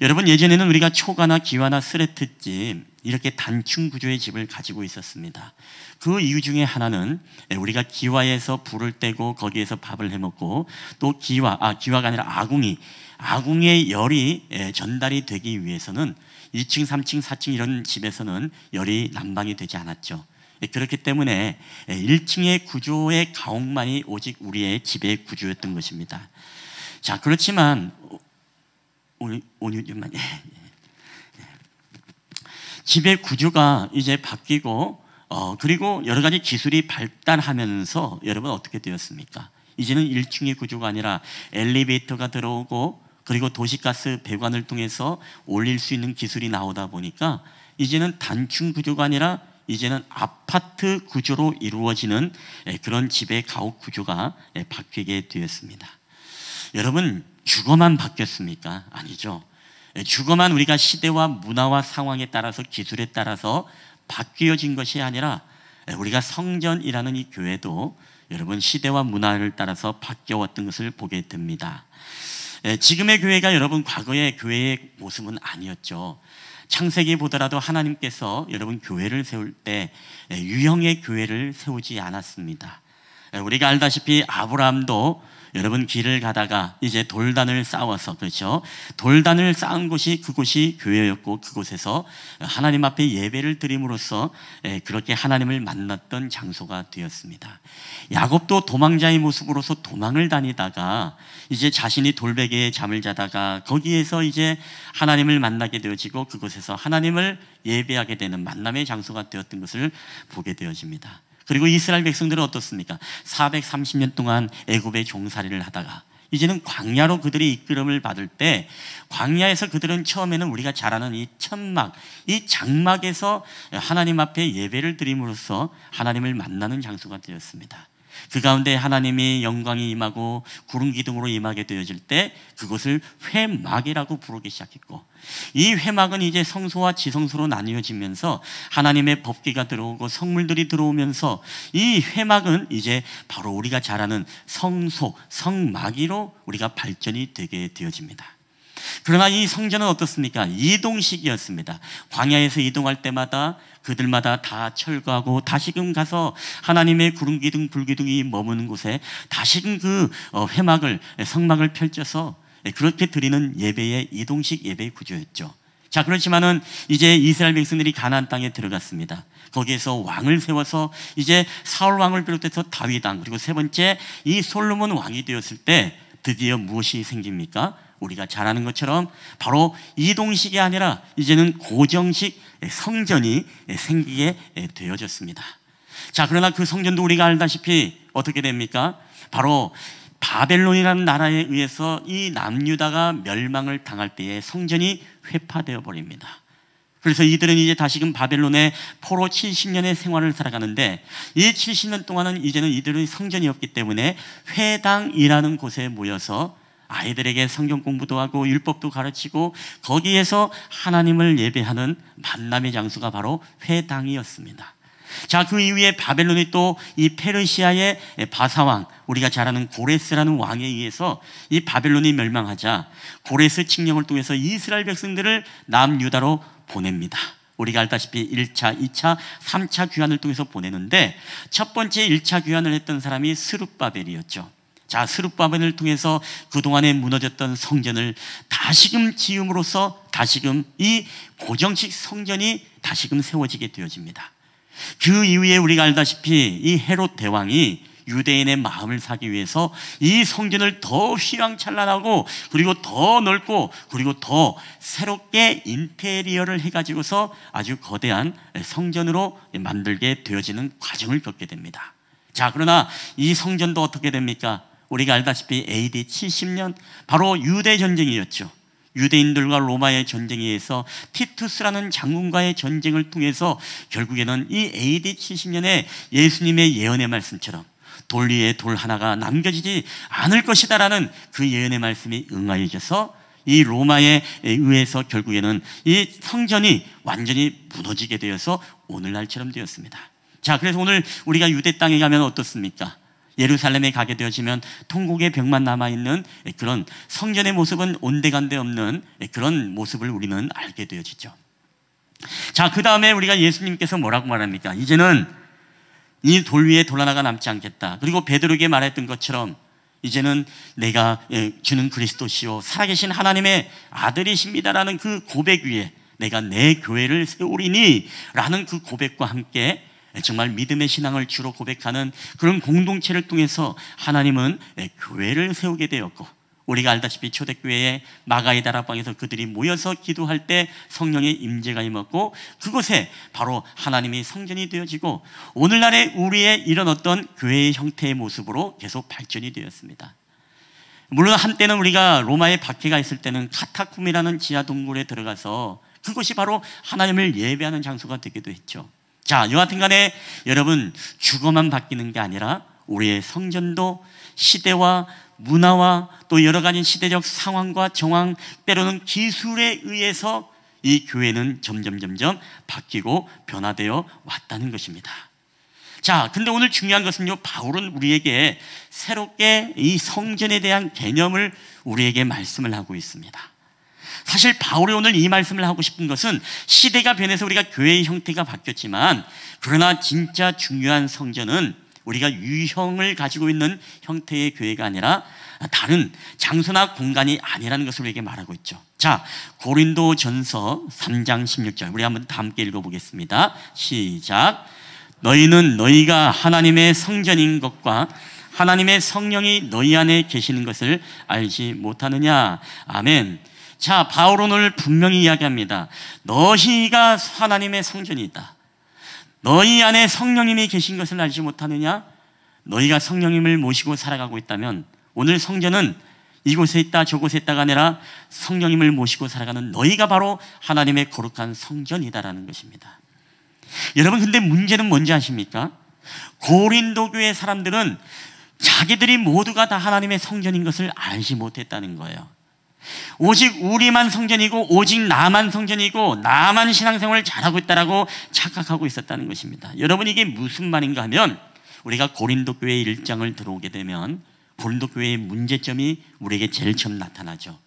여러분, 예전에는 우리가 초가나 기와나 스레트집 이렇게 단층 구조의 집을 가지고 있었습니다. 그 이유 중에 하나는 우리가 기와에서 불을 떼고 거기에서 밥을 해먹고, 또 기와가 아니라 아궁의 열이 전달이 되기 위해서는 2층, 3층, 4층 이런 집에서는 열이 난방이 되지 않았죠. 그렇기 때문에 1층의 구조의 가옥만이 오직 우리의 집의 구조였던 것입니다. 자, 그렇지만 집의 구조가 이제 바뀌고, 그리고 여러 가지 기술이 발달하면서 여러분 어떻게 되었습니까? 이제는 1층의 구조가 아니라 엘리베이터가 들어오고, 그리고 도시가스 배관을 통해서 올릴 수 있는 기술이 나오다 보니까 이제는 단층 구조가 아니라 이제는 아파트 구조로 이루어지는 그런 집의 가옥 구조가 바뀌게 되었습니다. 여러분, 주거만 바뀌었습니까? 아니죠. 주거만 우리가 시대와 문화와 상황에 따라서, 기술에 따라서 바뀌어진 것이 아니라 우리가 성전이라는 이 교회도 여러분 시대와 문화를 따라서 바뀌어왔던 것을 보게 됩니다. 지금의 교회가 여러분 과거의 교회의 모습은 아니었죠. 창세기 보더라도 하나님께서 여러분 교회를 세울 때 유형의 교회를 세우지 않았습니다. 우리가 알다시피 아브라함도 여러분 길을 가다가 이제 돌단을 쌓아서, 그렇죠, 돌단을 쌓은 곳이 그곳이 교회였고, 그곳에서 하나님 앞에 예배를 드림으로써 그렇게 하나님을 만났던 장소가 되었습니다. 야곱도 도망자의 모습으로서 도망을 다니다가 이제 자신이 돌베개에 잠을 자다가 거기에서 이제 하나님을 만나게 되어지고, 그곳에서 하나님을 예배하게 되는 만남의 장소가 되었던 것을 보게 되어집니다. 그리고 이스라엘 백성들은 어떻습니까? 430년 동안 애굽의 종살이를 하다가 이제는 광야로 그들이 이끌음을 받을 때, 광야에서 그들은 처음에는 우리가 잘 아는 이 천막, 이 장막에서 하나님 앞에 예배를 드림으로써 하나님을 만나는 장소가 되었습니다. 그 가운데 하나님이 영광이 임하고 구름 기둥으로 임하게 되어질 때 그것을 회막이라고 부르기 시작했고, 이 회막은 이제 성소와 지성소로 나뉘어지면서 하나님의 법궤가 들어오고 성물들이 들어오면서 이 회막은 이제 바로 우리가 잘 아는 성소, 성막이로 우리가 발전이 되게 되어집니다. 그러나 이 성전은 어떻습니까? 이동식이었습니다. 광야에서 이동할 때마다 그들마다 다 철거하고 다시금 가서 하나님의 구름기둥 불기둥이 머무는 곳에 다시금 그 회막을, 성막을 펼쳐서 그렇게 드리는 예배의 이동식 예배의 구조였죠. 자, 그렇지만은 이제 이스라엘 백성들이 가나안 땅에 들어갔습니다. 거기에서 왕을 세워서 이제 사울 왕을 비롯해서 다윗 왕, 그리고 세 번째 이 솔로몬 왕이 되었을 때 드디어 무엇이 생깁니까? 우리가 잘 아는 것처럼 바로 이동식이 아니라 이제는 고정식 성전이 생기게 되어졌습니다. 자, 그러나 그 성전도 우리가 알다시피 어떻게 됩니까? 바로 바벨론이라는 나라에 의해서 이 남유다가 멸망을 당할 때에 성전이 회파되어 버립니다. 그래서 이들은 이제 다시금 바벨론의 포로 70년의 생활을 살아가는데, 이 70년 동안은 이제는 이들은 성전이 없기 때문에 회당이라는 곳에 모여서 아이들에게 성경 공부도 하고 율법도 가르치고 거기에서 하나님을 예배하는 만남의 장소가 바로 회당이었습니다. 자, 그 이후에 바벨론이 또 이 페르시아의 바사왕, 우리가 잘 아는 고레스라는 왕에 의해서 이 바벨론이 멸망하자 고레스 칙령을 통해서 이스라엘 백성들을 남유다로 보냅니다. 우리가 알다시피 1차, 2차, 3차 귀환을 통해서 보내는데, 첫 번째 1차 귀환을 했던 사람이 스룹바벨이었죠. 자, 스룹바벨을 통해서 그동안에 무너졌던 성전을 다시금 지음으로써 다시금 이 고정식 성전이 다시금 세워지게 되어집니다. 그 이후에 우리가 알다시피 이 헤롯 대왕이 유대인의 마음을 사기 위해서 이 성전을 더 휘황찬란하고 그리고 더 넓고 그리고 더 새롭게 인테리어를 해가지고서 아주 거대한 성전으로 만들게 되어지는 과정을 겪게 됩니다. 자, 그러나 이 성전도 어떻게 됩니까? 우리가 알다시피 AD 70년 바로 유대 전쟁이었죠. 유대인들과 로마의 전쟁에 의해서 티투스라는 장군과의 전쟁을 통해서 결국에는 이 AD 70년에 예수님의 예언의 말씀처럼 돌 위에 돌 하나가 남겨지지 않을 것이다라는 그 예언의 말씀이 응하여져서 이 로마에 의해서 결국에는 이 성전이 완전히 무너지게 되어서 오늘날처럼 되었습니다. 자, 그래서 오늘 우리가 유대 땅에 가면 어떻습니까? 예루살렘에 가게 되어지면 통곡의 벽만 남아있는 그런 성전의 모습은 온데간데 없는 그런 모습을 우리는 알게 되어지죠. 자, 그 다음에 우리가 예수님께서 뭐라고 말합니까? 이제는 이 돌 위에 돌 하나가 남지 않겠다. 그리고 베드로에게 말했던 것처럼 이제는 내가 주는 그리스도시요 살아계신 하나님의 아들이십니다라는 그 고백 위에 내가 내 교회를 세우리니 라는 그 고백과 함께 정말 믿음의 신앙을 주로 고백하는 그런 공동체를 통해서 하나님은 교회를 세우게 되었고, 우리가 알다시피 초대교회의 마가의 다락방에서 그들이 모여서 기도할 때 성령의 임재가 임했고 그곳에 바로 하나님이 성전이 되어지고 오늘날의 우리의 이런 어떤 교회의 형태의 모습으로 계속 발전이 되었습니다. 물론 한때는 우리가 로마의 박해가 있을 때는 카타쿰이라는 지하 동굴에 들어가서 그것이 바로 하나님을 예배하는 장소가 되기도 했죠. 자, 여하튼 간에 여러분, 주거만 바뀌는 게 아니라 우리의 성전도 시대와 문화와 또 여러 가지 시대적 상황과 정황, 때로는 기술에 의해서 이 교회는 점점 바뀌고 변화되어 왔다는 것입니다. 자, 근데 오늘 중요한 것은요, 바울은 우리에게 새롭게 이 성전에 대한 개념을 우리에게 말씀을 하고 있습니다. 사실 바울이 오늘 이 말씀을 하고 싶은 것은 시대가 변해서 우리가 교회의 형태가 바뀌었지만 그러나 진짜 중요한 성전은 우리가 유형을 가지고 있는 형태의 교회가 아니라 다른 장소나 공간이 아니라는 것을 우리에게 말하고 있죠. 자, 고린도전서 3장 16절 우리 한번 다 함께 읽어보겠습니다. 시작. 너희는 너희가 하나님의 성전인 것과 하나님의 성령이 너희 안에 계시는 것을 알지 못하느냐. 아멘. 자, 바울은 오늘 분명히 이야기합니다. 너희가 하나님의 성전이다. 너희 안에 성령님이 계신 것을 알지 못하느냐? 너희가 성령님을 모시고 살아가고 있다면 오늘 성전은 이곳에 있다 저곳에 있다가 아니라 성령님을 모시고 살아가는 너희가 바로 하나님의 거룩한 성전이다라는 것입니다. 여러분, 근데 문제는 뭔지 아십니까? 고린도 교회 사람들은 자기들이 모두가 다 하나님의 성전인 것을 알지 못했다는 거예요. 오직 우리만 성전이고 오직 나만 성전이고 나만 신앙생활을 잘하고 있다라고 착각하고 있었다는 것입니다. 여러분, 이게 무슨 말인가 하면 우리가 고린도 교회 1장을 들어오게 되면 고린도 교회의 문제점이 우리에게 제일 처음 나타나죠.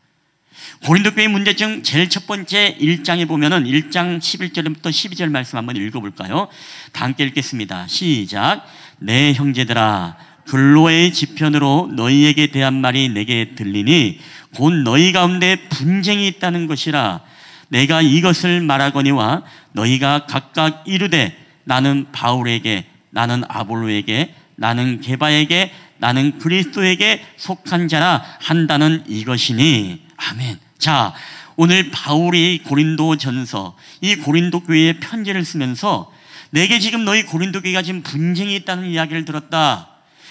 고린도 교회의 문제점 제일 첫 번째 1장에 보면은 1장 11절부터 12절 말씀 한번 읽어볼까요? 다 함께 읽겠습니다. 시작. 내 형제들아, 근로의 지편으로 너희에게 대한 말이 내게 들리니 곧 너희 가운데 분쟁이 있다는 것이라. 내가 이것을 말하거니와 너희가 각각 이르되 나는 바울에게, 나는 아볼로에게, 나는 게바에게, 나는 그리스도에게 속한 자라 한다는 이것이니. 아멘. 자, 오늘 바울이 고린도전서 이 고린도 교회에 편지를 쓰면서 내게 지금 너희 고린도 교회가 지금 분쟁이 있다는 이야기를 들었다.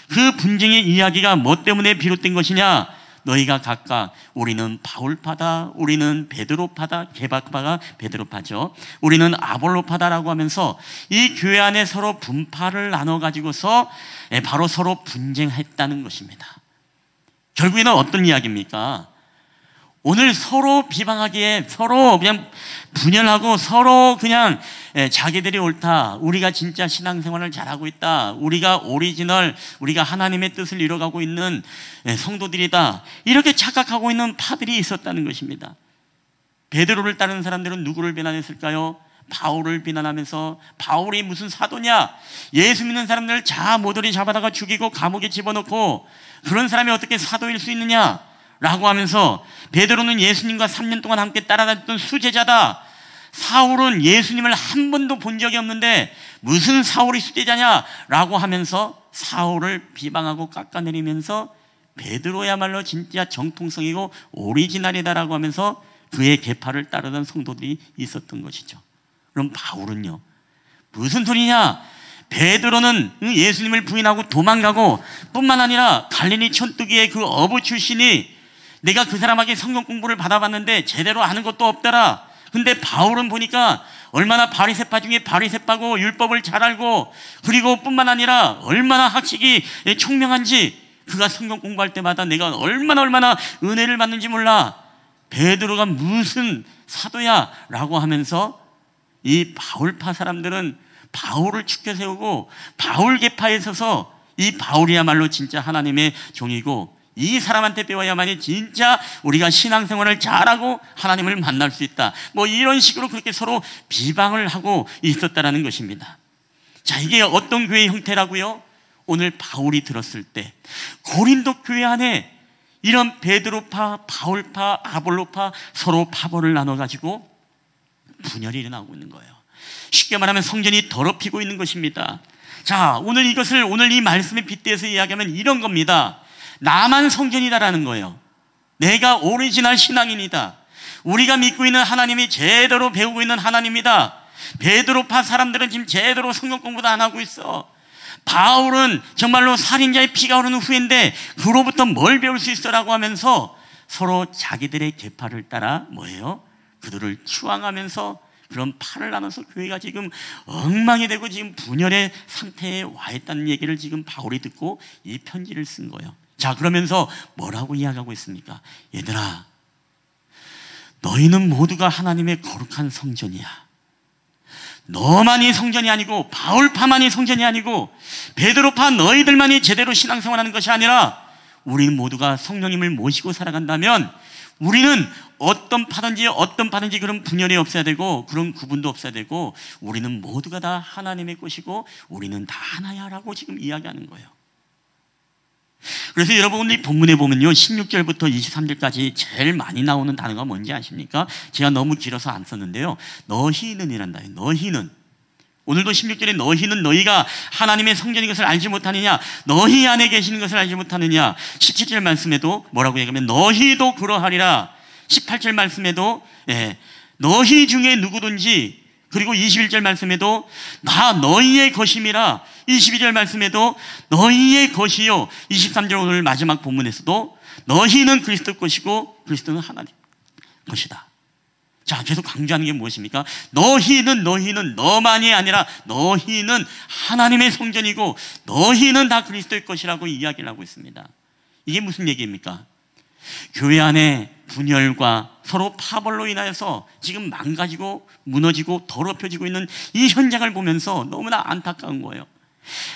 그 분쟁의 이야기가 뭐 때문에 비롯된 것이냐? 너희가 각각 우리는 바울파다, 우리는 베드로파다, 게바파가 베드로파죠. 우리는 아볼로파다라고 하면서 이 교회 안에 서로 분파를 나눠 가지고서 바로 서로 분쟁했다는 것입니다. 결국에는 어떤 이야기입니까? 오늘 서로 비방하기에 서로 그냥 분열하고 서로 그냥 자기들이 옳다, 우리가 진짜 신앙생활을 잘하고 있다, 우리가 오리지널, 우리가 하나님의 뜻을 이뤄가고 있는 성도들이다, 이렇게 착각하고 있는 파들이 있었다는 것입니다. 베드로를 따르는 사람들은 누구를 비난했을까요? 바울을 비난하면서 바울이 무슨 사도냐, 예수 믿는 사람들을 모조리 잡아다가 죽이고 감옥에 집어넣고 그런 사람이 어떻게 사도일 수 있느냐 라고 하면서 베드로는 예수님과 3년 동안 함께 따라다녔던 수제자다, 사울은 예수님을 한 번도 본 적이 없는데 무슨 사울이 수제자냐 라고 하면서 사울을 비방하고 깎아내리면서 베드로야말로 진짜 정통성이고 오리지널이다라고 하면서 그의 계파를 따르던 성도들이 있었던 것이죠. 그럼 바울은요, 무슨 소리냐? 베드로는 예수님을 부인하고 도망가고 뿐만 아니라 갈릴리 촌뜨기의 그 어부 출신이 내가 그 사람에게 성경 공부를 받아봤는데 제대로 아는 것도 없더라. 근데 바울은 보니까 얼마나 바리새파 중에 바리새파고 율법을 잘 알고 그리고 뿐만 아니라 얼마나 학식이 총명한지 그가 성경 공부할 때마다 내가 얼마나 은혜를 받는지 몰라. 베드로가 무슨 사도야 라고 하면서 이 바울파 사람들은 바울을 축켜 세우고 바울계파에 서서 이 바울이야말로 진짜 하나님의 종이고 이 사람한테 배워야만이 진짜 우리가 신앙생활을 잘하고 하나님을 만날 수 있다. 뭐 이런 식으로 그렇게 서로 비방을 하고 있었다라는 것입니다. 자, 이게 어떤 교회 형태라고요? 오늘 바울이 들었을 때 고린도 교회 안에 이런 베드로파, 바울파, 아볼로파 서로 파벌을 나눠가지고 분열이 일어나고 있는 거예요. 쉽게 말하면 성전이 더럽히고 있는 것입니다. 자, 오늘 이것을 오늘 이 말씀에 빗대서 이야기하면 이런 겁니다. 나만 성전이다라는 거예요. 내가 오리지널 신앙인이다. 우리가 믿고 있는 하나님이 제대로 배우고 있는 하나님이다. 베드로파 사람들은 지금 제대로 성경 공부도 안 하고 있어. 바울은 정말로 살인자의 피가 흐르는 후인데 그로부터 뭘 배울 수 있어라고 하면서 서로 자기들의 계파를 따라 뭐예요? 그들을 추앙하면서 그런 팔을 나눠서 교회가 지금 엉망이 되고 지금 분열의 상태에 와 있다는 얘기를 지금 바울이 듣고 이 편지를 쓴 거예요. 자, 그러면서 뭐라고 이야기하고 있습니까? 얘들아, 너희는 모두가 하나님의 거룩한 성전이야. 너만이 성전이 아니고 바울파만이 성전이 아니고 베드로파 너희들만이 제대로 신앙생활하는 것이 아니라 우리는 모두가 성령님을 모시고 살아간다면 우리는 어떤 파든지 그런 분열이 없어야 되고 그런 구분도 없어야 되고 우리는 모두가 다 하나님의 것이고 우리는 다 하나야 라고 지금 이야기하는 거예요. 그래서 여러분 이 본문에 보면요 16절부터 23절까지 제일 많이 나오는 단어가 뭔지 아십니까? 제가 너무 길어서 안 썼는데요, 너희는 이란다. 너희는 오늘도 16절에 너희는 너희가 하나님의 성전인 것을 알지 못하느냐, 너희 안에 계시는 것을 알지 못하느냐. 17절 말씀에도 뭐라고 얘기하면 너희도 그러하리라. 18절 말씀에도 너희 중에 누구든지, 그리고 21절 말씀에도 다 너희의 것임이라. 22절 말씀에도 너희의 것이요. 23절 오늘 마지막 본문에서도 너희는 그리스도 것이고 그리스도는 하나님 것이다. 자, 계속 강조하는 게 무엇입니까? 너희는 너만이 아니라 너희는 하나님의 성전이고 너희는 다 그리스도의 것이라고 이야기를 하고 있습니다. 이게 무슨 얘기입니까? 교회 안에 분열과 서로 파벌로 인하여서 지금 망가지고 무너지고 더럽혀지고 있는 이 현장을 보면서 너무나 안타까운 거예요.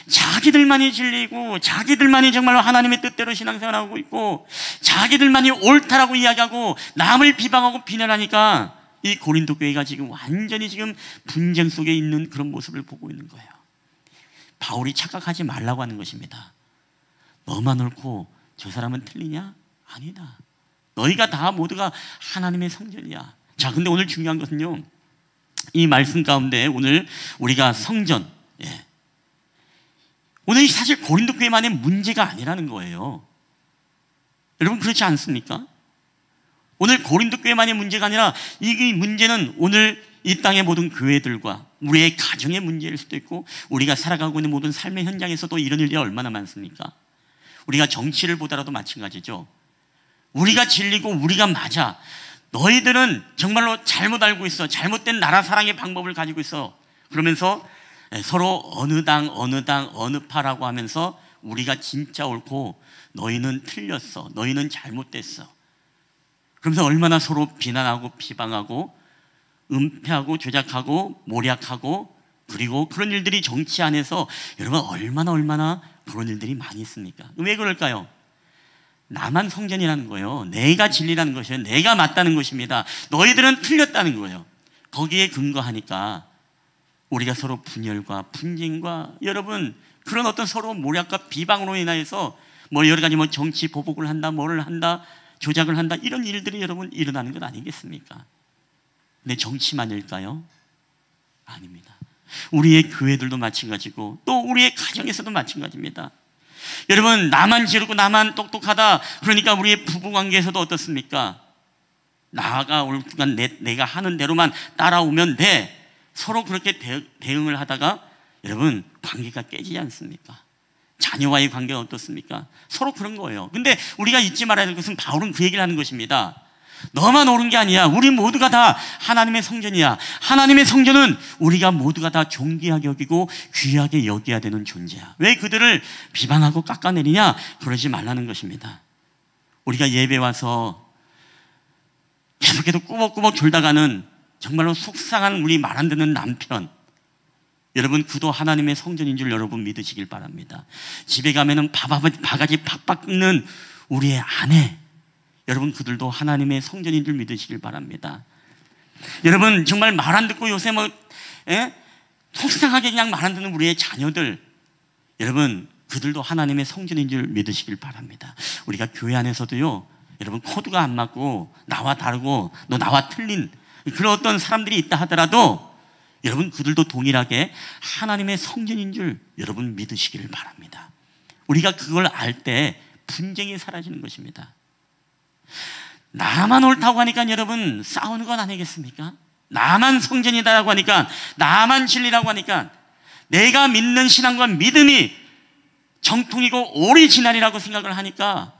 자기들만이 진리고 자기들만이 정말로 하나님의 뜻대로 신앙생활하고 있고 자기들만이 옳다라고 이야기하고 남을 비방하고 비난하니까 이 고린도 교회가 지금 완전히 지금 분쟁 속에 있는 그런 모습을 보고 있는 거예요. 바울이 착각하지 말라고 하는 것입니다. 너만 옳고 저 사람은 틀리냐? 아니다. 너희가 다 모두가 하나님의 성전이야. 자, 근데 오늘 중요한 것은요, 이 말씀 가운데 오늘 우리가 성전, 오늘 사실 고린도 교회만의 문제가 아니라는 거예요. 여러분 그렇지 않습니까? 오늘 고린도 교회만의 문제가 아니라 이 문제는 오늘 이 땅의 모든 교회들과 우리의 가정의 문제일 수도 있고 우리가 살아가고 있는 모든 삶의 현장에서도 이런 일이 얼마나 많습니까? 우리가 정치를 보더라도 마찬가지죠. 우리가 진리고 우리가 맞아. 너희들은 정말로 잘못 알고 있어. 잘못된 나라 사랑의 방법을 가지고 있어. 그러면서 서로 어느 파라고 하면서 우리가 진짜 옳고 너희는 틀렸어. 너희는 잘못됐어. 그러면서 얼마나 서로 비난하고 비방하고 은폐하고 조작하고 모략하고 그리고 그런 일들이 정치 안에서 여러분 얼마나 그런 일들이 많이 있습니까? 왜 그럴까요? 나만 성전이라는 거예요. 내가 진리라는 것이에요. 내가 맞다는 것입니다. 너희들은 틀렸다는 거예요. 거기에 근거하니까 우리가 서로 분열과 분쟁과 여러분 그런 어떤 서로 모략과 비방으로 인하여서 뭐 여러 가지 뭐 정치 보복을 한다, 뭐를 한다, 조작을 한다, 이런 일들이 여러분 일어나는 것 아니겠습니까? 근데 정치만일까요? 아닙니다. 우리의 교회들도 마찬가지고 또 우리의 가정에서도 마찬가지입니다. 여러분 나만 지르고 나만 똑똑하다 그러니까 우리의 부부관계에서도 어떻습니까? 나가 옳고 내가 하는 대로만 따라오면 돼. 서로 그렇게 대응을 하다가 여러분 관계가 깨지지 않습니까? 자녀와의 관계가 어떻습니까? 서로 그런 거예요. 근데 우리가 잊지 말아야 될 것은 바울은 그 얘기를 하는 것입니다. 너만 옳은 게 아니야. 우리 모두가 다 하나님의 성전이야. 하나님의 성전은 우리가 모두가 다 존귀하게 여기고 귀하게 여겨야 되는 존재야. 왜 그들을 비방하고 깎아내리냐? 그러지 말라는 것입니다. 우리가 예배 와서 계속해서 꾸벅꾸벅 졸다가는 정말로 속상한 우리 말 안 듣는 남편, 여러분 그도 하나님의 성전인 줄 여러분 믿으시길 바랍니다. 집에 가면은 바가지 팍팍 끓는 우리의 아내, 여러분 그들도 하나님의 성전인 줄 믿으시길 바랍니다. 여러분 정말 말 안 듣고 요새 속상하게 그냥 말 안 듣는 우리의 자녀들, 여러분 그들도 하나님의 성전인 줄 믿으시길 바랍니다. 우리가 교회 안에서도요, 여러분 코드가 안 맞고 나와 다르고 너 나와 틀린 그런 어떤 사람들이 있다 하더라도 여러분 그들도 동일하게 하나님의 성전인 줄 여러분 믿으시기를 바랍니다. 우리가 그걸 알 때 분쟁이 사라지는 것입니다. 나만 옳다고 하니까 여러분 싸우는 건 아니겠습니까? 나만 성전이다라고 하니까, 나만 진리라고 하니까, 내가 믿는 신앙과 믿음이 정통이고 오리지널이라고 생각을 하니까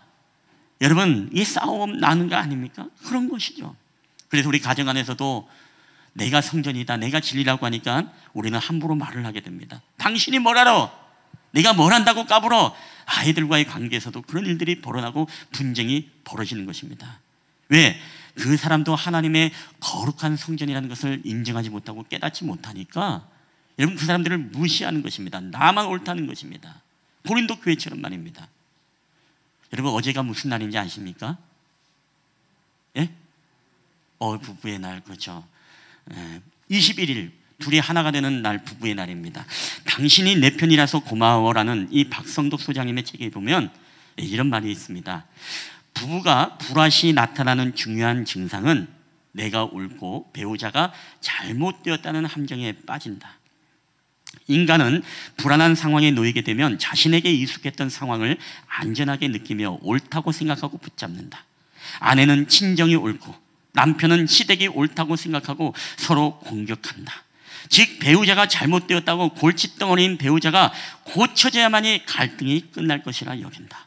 여러분 이 싸움 나는 거 아닙니까? 그런 것이죠. 그래서 우리 가정 안에서도 내가 성전이다, 내가 진리라고 하니까 우리는 함부로 말을 하게 됩니다. 당신이 뭘 알아? 내가 뭘 한다고 까불어? 아이들과의 관계에서도 그런 일들이 벌어나고 분쟁이 벌어지는 것입니다. 왜? 그 사람도 하나님의 거룩한 성전이라는 것을 인정하지 못하고 깨닫지 못하니까 여러분 그 사람들을 무시하는 것입니다. 나만 옳다는 것입니다. 고린도 교회처럼 말입니다. 여러분 어제가 무슨 날인지 아십니까? 예? 부부의 날, 그렇죠. 21일 둘이 하나가 되는 날, 부부의 날입니다. 당신이 내 편이라서 고마워라는 이 박성덕 소장님의 책에 보면 이런 말이 있습니다. 부부가 불화시 나타나는 중요한 증상은 내가 옳고 배우자가 잘못되었다는 함정에 빠진다. 인간은 불안한 상황에 놓이게 되면 자신에게 익숙했던 상황을 안전하게 느끼며 옳다고 생각하고 붙잡는다. 아내는 친정이 옳고 남편은 시댁이 옳다고 생각하고 서로 공격한다. 즉 배우자가 잘못되었다고 골칫덩어리인 배우자가 고쳐져야만이 갈등이 끝날 것이라 여긴다.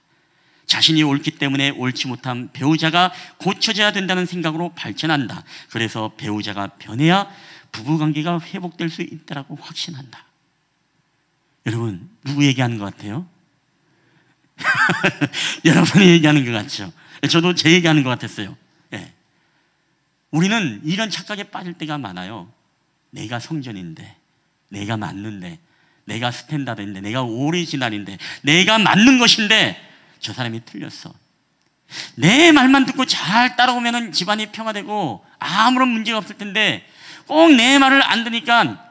자신이 옳기 때문에 옳지 못한 배우자가 고쳐져야 된다는 생각으로 발전한다. 그래서 배우자가 변해야 부부관계가 회복될 수 있다고 확신한다. 여러분 누구 얘기하는 것 같아요? 여러분이 얘기하는 것 같죠? 저도 제 얘기하는 것 같았어요. 예. 우리는 이런 착각에 빠질 때가 많아요. 내가 성전인데, 내가 맞는데, 내가 스탠다드인데, 내가 오리지널인데, 내가 맞는 것인데 저 사람이 틀렸어. 내 말만 듣고 잘 따라오면 집안이 평화되고 아무런 문제가 없을 텐데 꼭 내 말을 안 듣니까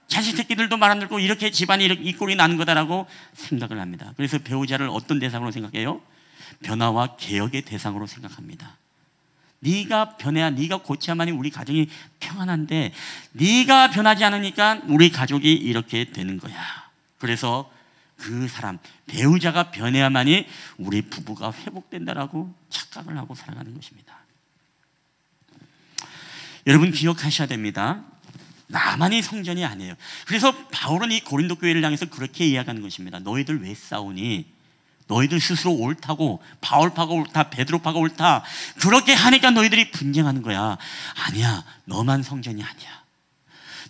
자식 새끼들도 말 안 듣고 이렇게 집안이 이 꼴이 나는 거다라고 생각을 합니다. 그래서 배우자를 어떤 대상으로 생각해요? 변화와 개혁의 대상으로 생각합니다. 네가 변해야, 네가 고쳐야만이 우리 가정이 평안한데 네가 변하지 않으니까 우리 가족이 이렇게 되는 거야. 그래서 그 사람, 배우자가 변해야만이 우리 부부가 회복된다라고 착각을 하고 살아가는 것입니다. 여러분 기억하셔야 됩니다. 나만이 성전이 아니에요. 그래서 바울은 이 고린도 교회를 향해서 그렇게 이야기하는 것입니다. 너희들 왜 싸우니? 너희들 스스로 옳다고, 바울파가 옳다, 베드로파가 옳다, 그렇게 하니까 너희들이 분쟁하는 거야. 아니야, 너만 성전이 아니야.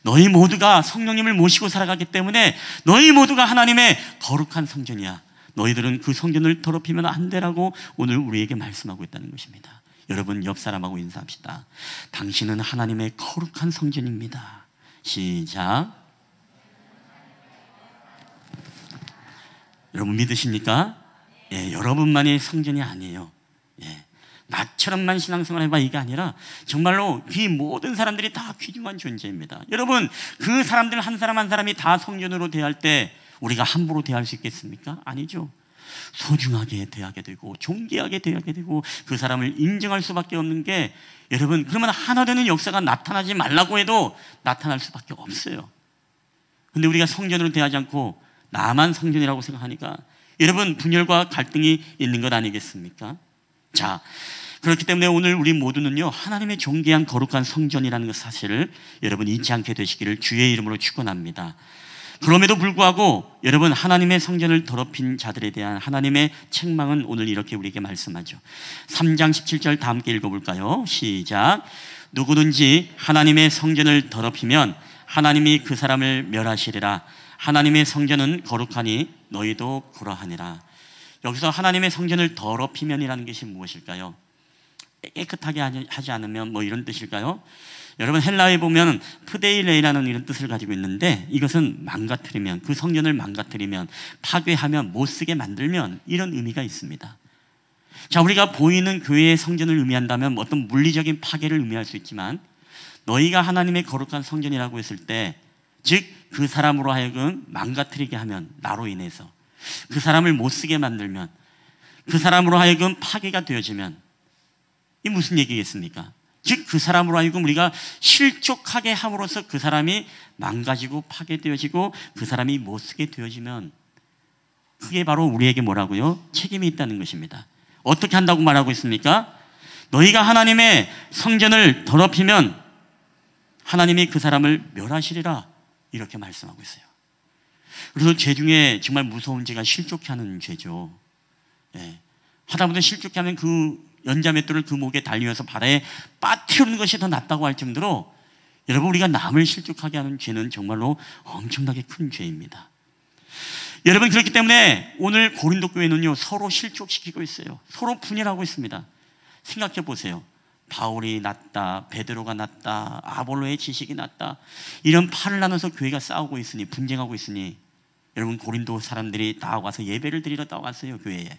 너희 모두가 성령님을 모시고 살아가기 때문에 너희 모두가 하나님의 거룩한 성전이야. 너희들은 그 성전을 더럽히면 안 되라고 오늘 우리에게 말씀하고 있다는 것입니다. 여러분 옆 사람하고 인사합시다. 당신은 하나님의 거룩한 성전입니다. 시작. 여러분 믿으십니까? 예, 여러분만이 성전이 아니에요. 예, 나처럼만 신앙생활 해봐 이게 아니라 정말로 이 모든 사람들이 다 귀중한 존재입니다. 여러분 그 사람들 한 사람 한 사람이 다 성전으로 대할 때 우리가 함부로 대할 수 있겠습니까? 아니죠. 소중하게 대하게 되고 존귀하게 대하게 되고 그 사람을 인정할 수밖에 없는 게, 여러분 그러면 하나 되는 역사가 나타나지 말라고 해도 나타날 수밖에 없어요. 근데 우리가 성전으로 대하지 않고 나만 성전이라고 생각하니까 여러분 분열과 갈등이 있는 것 아니겠습니까? 자, 그렇기 때문에 오늘 우리 모두는요 하나님의 존귀한 거룩한 성전이라는 그 사실을 여러분 잊지 않게 되시기를 주의 이름으로 축원합니다. 그럼에도 불구하고 여러분, 하나님의 성전을 더럽힌 자들에 대한 하나님의 책망은 오늘 이렇게 우리에게 말씀하죠. 3장 17절 다 함께 읽어볼까요? 시작. 누구든지 하나님의 성전을 더럽히면 하나님이 그 사람을 멸하시리라. 하나님의 성전은 거룩하니 너희도 그러하니라. 여기서 하나님의 성전을 더럽히면이라는 것이 무엇일까요? 깨끗하게 하지 않으면 뭐 이런 뜻일까요? 여러분, 헬라어에 보면 프데일레이라는 이런 뜻을 가지고 있는데, 이것은 망가뜨리면, 그 성전을 망가뜨리면, 파괴하면, 못쓰게 만들면, 이런 의미가 있습니다. 자, 우리가 보이는 교회의 성전을 의미한다면 어떤 물리적인 파괴를 의미할 수 있지만, 너희가 하나님의 거룩한 성전이라고 했을 때, 즉 그 사람으로 하여금 망가뜨리게 하면, 나로 인해서 그 사람을 못쓰게 만들면, 그 사람으로 하여금 파괴가 되어지면, 이 무슨 얘기겠습니까? 즉 그 사람으로 하여금 우리가 실족하게 함으로써 그 사람이 망가지고 파괴되어지고 그 사람이 못쓰게 되어지면, 그게 바로 우리에게 뭐라고요? 책임이 있다는 것입니다. 어떻게 한다고 말하고 있습니까? 너희가 하나님의 성전을 더럽히면 하나님이 그 사람을 멸하시리라, 이렇게 말씀하고 있어요. 그래서 죄 중에 정말 무서운 죄가 실족해 하는 죄죠. 예. 하다못해 실족해 하면 그 연자맷돌을 그 목에 달리면서 바다에 빠뜨리는 것이 더 낫다고 할 정도로, 여러분, 우리가 남을 실족하게 하는 죄는 정말로 엄청나게 큰 죄입니다. 여러분, 그렇기 때문에 오늘 고린도 교회는요, 서로 실족시키고 있어요. 서로 분열하고 있습니다. 생각해 보세요. 바울이 낫다, 베드로가 낫다, 아볼로의 지식이 낫다, 이런 팔을 나눠서 교회가 싸우고 있으니, 분쟁하고 있으니, 여러분, 고린도 사람들이 다 와서 예배를 드리러 다 왔어요, 교회에.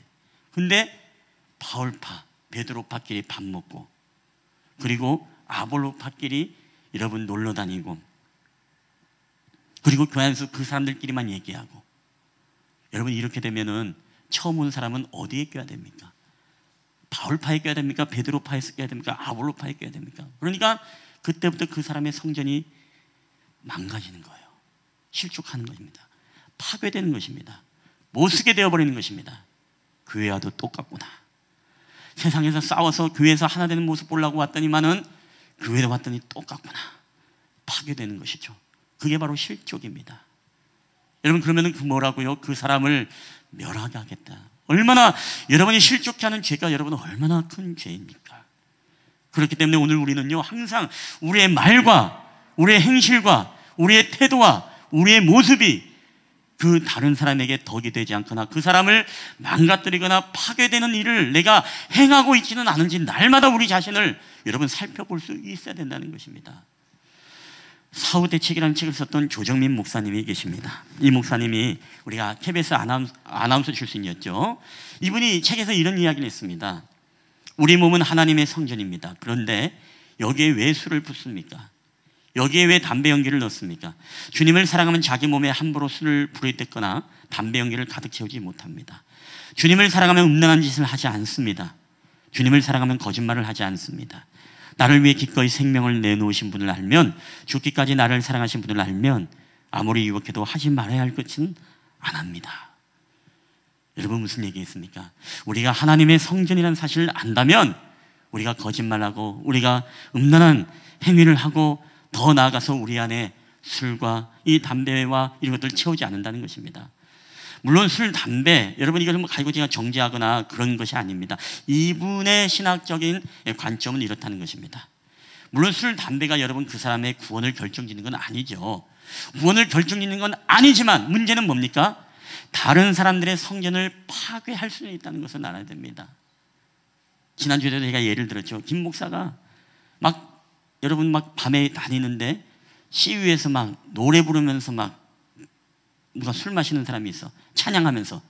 근데 바울파, 베드로파끼리 밥 먹고, 그리고 아볼로파끼리 여러분 놀러 다니고, 그리고 교회 안에서 그 사람들끼리만 얘기하고, 여러분, 이렇게 되면은 처음 온 사람은 어디에 껴야 됩니까? 바울파에 껴야 됩니까? 베드로파에서 껴야 됩니까? 아볼로파에 껴야 됩니까? 그러니까 그때부터 그 사람의 성전이 망가지는 거예요. 실족하는 것입니다. 파괴되는 것입니다. 못쓰게 되어버리는 것입니다. 교회와도 똑같구나. 세상에서 싸워서 교회에서 하나 되는 모습 보려고 왔더니만은 교회에 왔더니 똑같구나. 파괴되는 것이죠. 그게 바로 실족입니다. 여러분, 그러면은 그 뭐라고요? 그 사람을 멸하게 하겠다. 얼마나 여러분이 실족해 하는 죄가 여러분 얼마나 큰 죄입니까? 그렇기 때문에 오늘 우리는요, 항상 우리의 말과 우리의 행실과 우리의 태도와 우리의 모습이 그 다른 사람에게 덕이 되지 않거나 그 사람을 망가뜨리거나 파괴되는 일을 내가 행하고 있지는 않은지 날마다 우리 자신을 여러분 살펴볼 수 있어야 된다는 것입니다. 사후대책이라는 책을 썼던 조정민 목사님이 계십니다. 이 목사님이 우리가 KBS 아나운서 출신이었죠. 이분이 책에서 이런 이야기를 했습니다. 우리 몸은 하나님의 성전입니다. 그런데 여기에 왜 술을 붓습니까? 여기에 왜 담배 연기를 넣습니까? 주님을 사랑하면 자기 몸에 함부로 술을 부리댔거나 담배 연기를 가득 채우지 못합니다. 주님을 사랑하면 음란한 짓을 하지 않습니다. 주님을 사랑하면 거짓말을 하지 않습니다. 나를 위해 기꺼이 생명을 내놓으신 분을 알면, 죽기까지 나를 사랑하신 분을 알면 아무리 유혹해도 하지 말아야 할 것은 안 합니다. 여러분, 무슨 얘기겠습니까? 우리가 하나님의 성전이라는 사실을 안다면 우리가 거짓말하고 우리가 음란한 행위를 하고 더 나아가서 우리 안에 술과 이 담배와 이런 것들을 채우지 않는다는 것입니다. 물론 술, 담배, 여러분 이걸 뭐 가지고 제가 정죄하거나 그런 것이 아닙니다. 이분의 신학적인 관점은 이렇다는 것입니다. 물론 술, 담배가 여러분 그 사람의 구원을 결정짓는 건 아니죠. 구원을 결정짓는 건 아니지만 문제는 뭡니까? 다른 사람들의 성전을 파괴할 수는 있다는 것을 알아야 됩니다. 지난주에도 제가 예를 들었죠. 김 목사가 막 여러분 막 밤에 다니는데 시위에서 막 노래 부르면서 막 누가 술 마시는 사람이 있어. 찬양하면서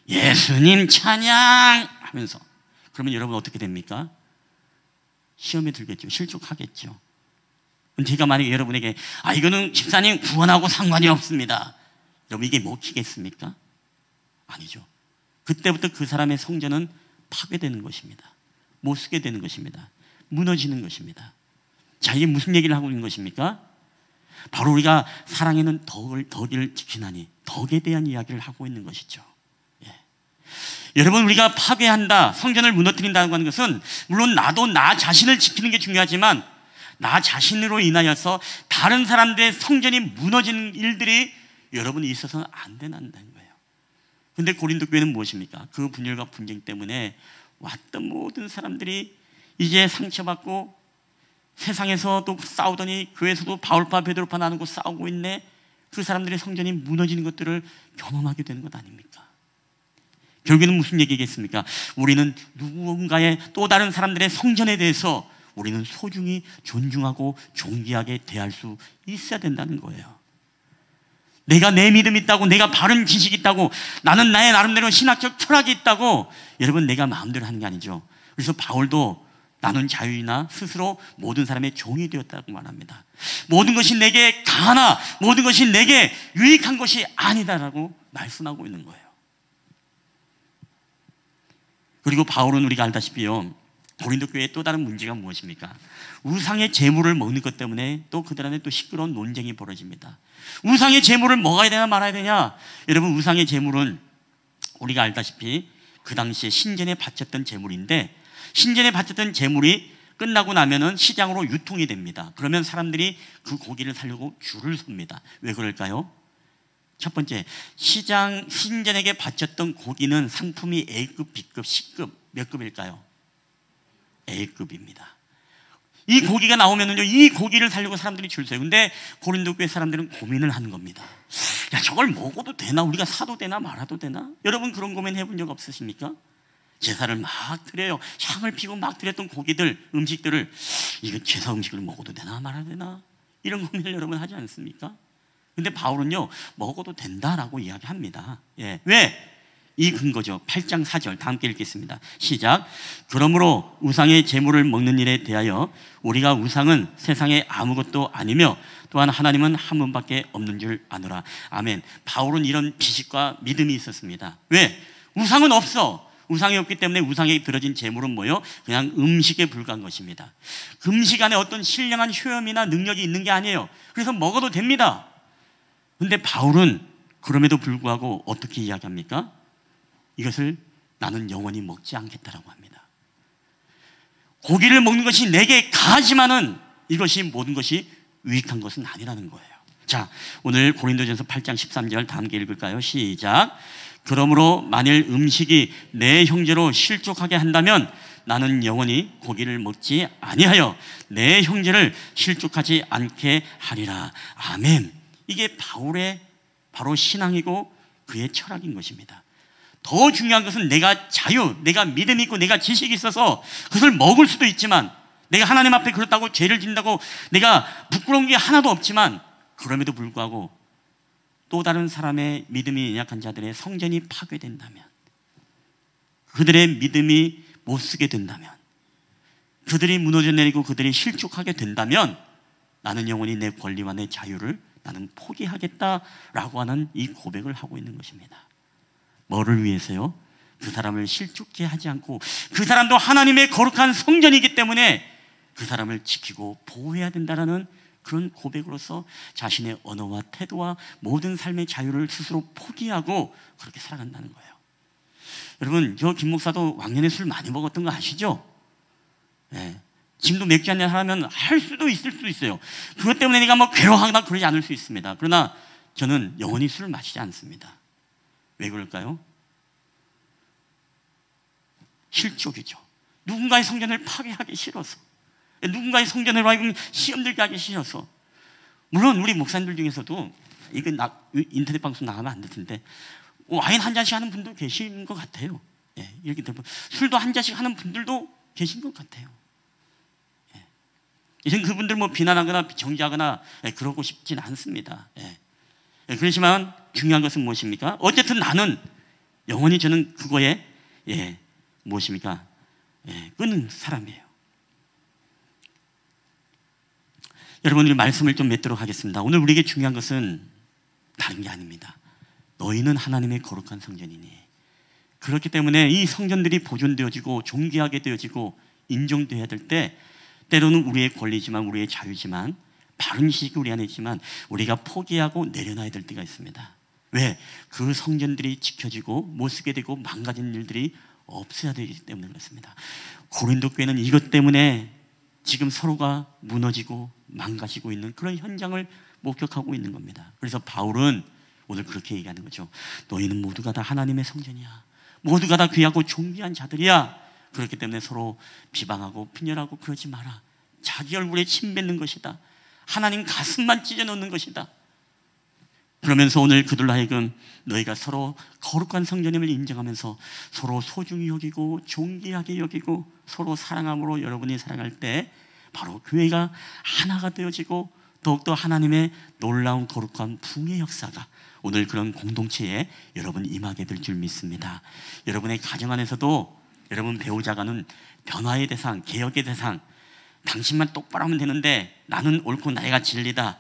예수님 찬양 하면서, 그러면 여러분 어떻게 됩니까? 시험에 들겠죠. 실족하겠죠. 제가 만약에 여러분에게 이거는 집사님 구원하고 상관이 없습니다, 여러분 이게 먹히겠습니까? 아니죠. 그때부터 그 사람의 성전은 파괴되는 것입니다. 못 쓰게 되는 것입니다. 무너지는 것입니다. 자, 이게 무슨 얘기를 하고 있는 것입니까? 바로 우리가 사랑에는 덕을 지키나니, 덕에 대한 이야기를 하고 있는 것이죠. 예. 여러분, 우리가 파괴한다, 성전을 무너뜨린다는 하는 것은 물론 나도 나 자신을 지키는 게 중요하지만 나 자신으로 인하여서 다른 사람들의 성전이 무너지는 일들이 여러분이 있어서는 안 된다는 거예요. 근데 고린도 교회는 무엇입니까? 그 분열과 분쟁 때문에 왔던 모든 사람들이 이제 상처받고 세상에서도 싸우더니 교회에서도 바울파 베드로파 나누고 싸우고 있네. 그 사람들의 성전이 무너지는 것들을 경험하게 되는 것 아닙니까? 결국에는 무슨 얘기겠습니까? 우리는 누군가의 또 다른 사람들의 성전에 대해서 우리는 소중히 존중하고 존귀하게 대할 수 있어야 된다는 거예요. 내가 내 믿음이 있다고, 내가 바른 지식이 있다고, 나는 나의 나름대로 신학적 철학이 있다고 여러분 내가 마음대로 하는 게 아니죠. 그래서 바울도 나는 자유이나 스스로 모든 사람의 종이 되었다고 말합니다. 모든 것이 내게 강하나 모든 것이 내게 유익한 것이 아니다라고 말씀하고 있는 거예요. 그리고 바울은 우리가 알다시피요, 고린도 교회의 또 다른 문제가 무엇입니까? 우상의 제물을 먹는 것 때문에 또 그들 안에 또 시끄러운 논쟁이 벌어집니다. 우상의 제물을 먹어야 되나 말아야 되냐? 여러분, 우상의 제물은 우리가 알다시피 그 당시에 신전에 바쳤던 제물인데, 신전에 바쳤던 제물이 끝나고 나면은 시장으로 유통이 됩니다. 그러면 사람들이 그 고기를 사려고 줄을 섭니다. 왜 그럴까요? 첫 번째, 신전에게 바쳤던 고기는 상품이 A급, B급, C급 몇 급일까요? A급입니다. 이 고기가 나오면은요, 이 고기를 사려고 사람들이 줄 서요. 근데 고린도 교회 사람들은 고민을 하는 겁니다. 야, 저걸 먹어도 되나? 우리가 사도 되나 말아도 되나? 여러분 그런 고민 해본 적 없으십니까? 제사를 막 드려요. 향을 피고 막 드렸던 고기들, 음식들을 이거 제사 음식을 먹어도 되나 말아도 되나? 이런 고민을 여러분 하지 않습니까? 근데 바울은요, 먹어도 된다라고 이야기합니다. 예. 왜? 이 근거죠. 8장 4절 다 함께 읽겠습니다. 시작. 그러므로 우상의 제물을 먹는 일에 대하여 우리가 우상은 세상에 아무것도 아니며 또한 하나님은 한 분밖에 없는 줄 아노라. 아멘. 바울은 이런 지식과 믿음이 있었습니다. 왜? 우상은 없어. 우상이 없기 때문에 우상에 들어진 제물은 뭐예요? 그냥 음식에 불과한 것입니다. 음식 안에 어떤 신령한 효험이나 능력이 있는 게 아니에요. 그래서 먹어도 됩니다. 근데 바울은 그럼에도 불구하고 어떻게 이야기합니까? 이것을 나는 영원히 먹지 않겠다라고 합니다. 고기를 먹는 것이 내게 가하지만은 이것이 모든 것이 유익한 것은 아니라는 거예요. 자, 오늘 고린도전서 8장 13절 다 함께 읽을까요? 시작. 그러므로 만일 음식이 내 형제로 실족하게 한다면 나는 영원히 고기를 먹지 아니하여 내 형제를 실족하지 않게 하리라. 아멘. 이게 바울의 바로 신앙이고 그의 철학인 것입니다. 더 중요한 것은 내가 자유, 내가 믿음이 있고 내가 지식이 있어서 그것을 먹을 수도 있지만, 내가 하나님 앞에 그렇다고 죄를 짓는다고 내가 부끄러운 게 하나도 없지만, 그럼에도 불구하고 또 다른 사람의 믿음이 연약한 자들의 성전이 파괴된다면, 그들의 믿음이 못 쓰게 된다면, 그들이 무너져 내리고 그들이 실족하게 된다면 나는 영원히 내 권리와 내 자유를 나는 포기하겠다라고 하는 이 고백을 하고 있는 것입니다. 뭐를 위해서요? 그 사람을 실족케 하지 않고, 그 사람도 하나님의 거룩한 성전이기 때문에 그 사람을 지키고 보호해야 된다라는 그런 고백으로서 자신의 언어와 태도와 모든 삶의 자유를 스스로 포기하고 그렇게 살아간다는 거예요. 여러분, 저 김 목사도 왕년에 술 많이 먹었던 거 아시죠? 네. 지금도 맥주 한잔 하면 할 수도 있을 수 있어요. 그것 때문에 내가 뭐 괴로워하거나 그러지 않을 수 있습니다. 그러나 저는 영원히 술을 마시지 않습니다. 왜 그럴까요? 실족이죠. 누군가의 성전을 파괴하기 싫어서, 누군가의 성전으로 하여금 시험들게 하기 싫어서. 물론 우리 목사님들 중에서도, 이건 인터넷 방송 나가면 안 될 텐데, 와인 한 잔씩 하는 분도 계신 것 같아요. 예, 이렇게 들면 술도 한 잔씩 하는 분들도 계신 것 같아요. 예. 이젠 그분들 뭐 비난하거나 정죄하거나 그러고 싶진 않습니다. 예. 예, 그렇지만 중요한 것은 무엇입니까? 어쨌든 나는 영원히 저는 그거에 무엇입니까? 끄는 사람이에요. 여러분, 우리 말씀을 좀 맺도록 하겠습니다. 오늘 우리에게 중요한 것은 다른 게 아닙니다. 너희는 하나님의 거룩한 성전이니, 그렇기 때문에 이 성전들이 보존되어지고 존귀하게 되어지고 인정되어야 될 때, 때로는 우리의 권리지만 우리의 자유지만 바른 지식이 우리 안에 있지만 우리가 포기하고 내려놔야 될 때가 있습니다. 왜? 그 성전들이 지켜지고 못 쓰게 되고 망가진 일들이 없어야 되기 때문에 그렇습니다. 고린도 교회는 이것 때문에 지금 서로가 무너지고 망가지고 있는 그런 현장을 목격하고 있는 겁니다. 그래서 바울은 오늘 그렇게 얘기하는 거죠. 너희는 모두가 다 하나님의 성전이야. 모두가 다 귀하고 존귀한 자들이야. 그렇기 때문에 서로 비방하고 분열하고 그러지 마라. 자기 얼굴에 침 뱉는 것이다. 하나님 가슴만 찢어놓는 것이다. 그러면서 오늘 그들로 하여금 너희가 서로 거룩한 성전임을 인정하면서 서로 소중히 여기고 존귀하게 여기고 서로 사랑함으로 여러분이 사랑할 때 바로 교회가 하나가 되어지고 더욱더 하나님의 놀라운 거룩한 부흥의 역사가 오늘 그런 공동체에 여러분 임하게 될 줄 믿습니다. 여러분의 가정 안에서도 여러분 배우자가는 변화의 대상, 개혁의 대상, 당신만 똑바로 하면 되는데 나는 옳고 나이가 진리다.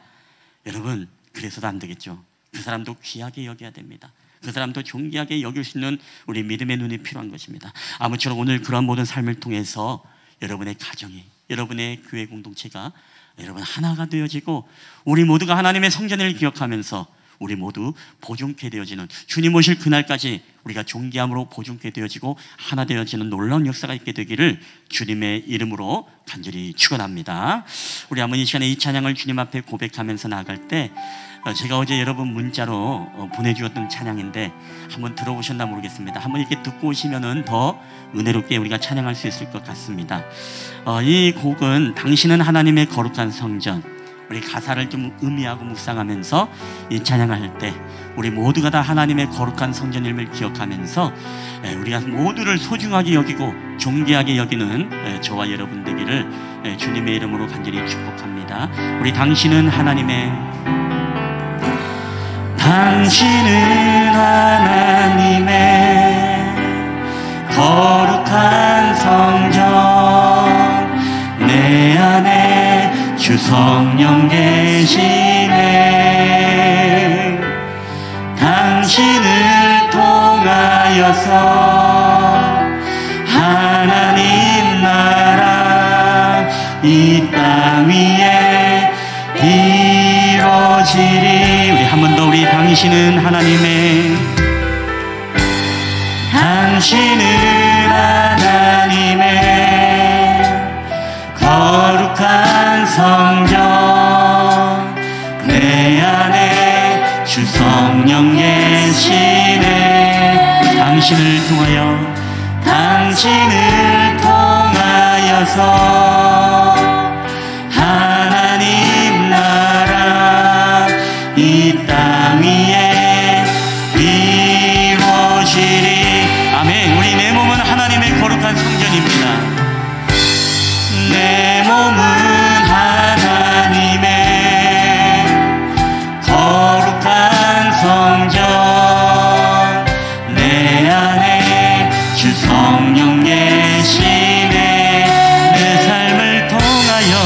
여러분 그래서도 안 되겠죠. 그 사람도 귀하게 여겨야 됩니다. 그 사람도 존귀하게 여길 수 있는 우리 믿음의 눈이 필요한 것입니다. 아무쪼록 오늘 그런 모든 삶을 통해서 여러분의 가정이, 여러분의 교회 공동체가 여러분 하나가 되어지고 우리 모두가 하나님의 성전을 기억하면서 우리 모두 보존케 되어지는, 주님 오실 그날까지 우리가 존귀함으로 보존케 되어지고 하나 되어지는 놀라운 역사가 있게 되기를 주님의 이름으로 간절히 축원합니다. 우리 한번 이 시간에 이 찬양을 주님 앞에 고백하면서 나아갈 때 제가 어제 여러분 문자로 보내주었던 찬양인데 한번 들어보셨나 모르겠습니다. 한번 이렇게 듣고 오시면은 더 은혜롭게 우리가 찬양할 수 있을 것 같습니다. 이 곡은 당신은 하나님의 거룩한 성전, 우리 가사를 좀 의미하고 묵상하면서 이 찬양을 할 때 우리 모두가 다 하나님의 거룩한 성전임을 기억하면서 우리가 모두를 소중하게 여기고 존귀하게 여기는 저와 여러분 되기를 주님의 이름으로 간절히 축복합니다. 우리 당신은 하나님의 거룩한 성전, 내 안에 주 성령 계시네. 당신을 통하여서 하나님 나라 이 땅 위에 이루어지리. 우리 한 번 더 우리 당신은 하나님의 거룩한 성전, 내 안에 주 성령 계시네. 당신을 통하여서 하나님 나라 이 땅 위에 이루어지리. 아멘. 우리 내 몸은 하나님의 거룩한 성전입니다. 내 몸은 하나님의 거룩한 성전, 내 안에 주 성령 계시네. 내 삶을 통하여서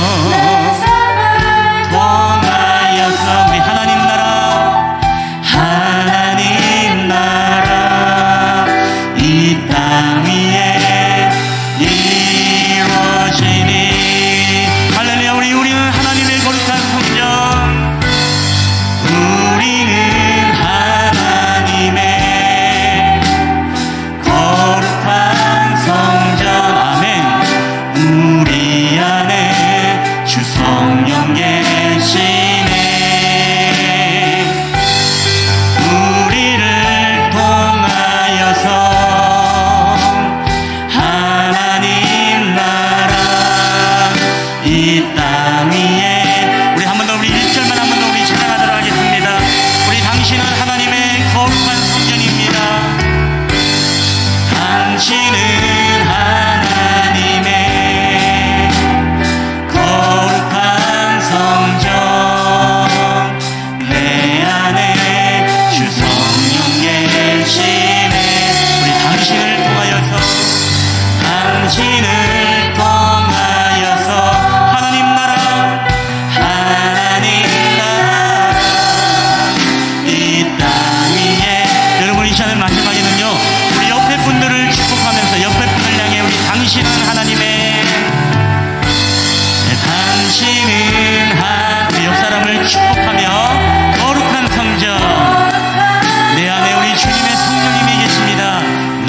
우리 하나님 나라 이 땅 위에 이루어지니. 할렐루야. 우리는 하나님의 거룩한 성전, 우리는 하나님의 거룩한 성전. 아멘. 우리 안에 주 성령 계시네. 우리를 통하여서 하나님 나라 이 땅 위에. 우리 한 번 더 우리 1절만 한 번 더 우리 찬양하도록 하겠습니다. 우리 당신은 하나님의 거룩한 성전입니다. 당신은 하나님의 거룩한 성전, 내 안에 주 성령 계시네. 우리 당신을 통하여서 하나님 나라 이 땅 위에. 여러분 이 시간의 마지막에는요 우리 옆에 분들을 축복하면서 옆에 분을 향해 우리 당신은 하나님의 우리 옆 사람을 축복하며 거룩한 성전, 내 안에 우리 주님의 성령님이 계십니다.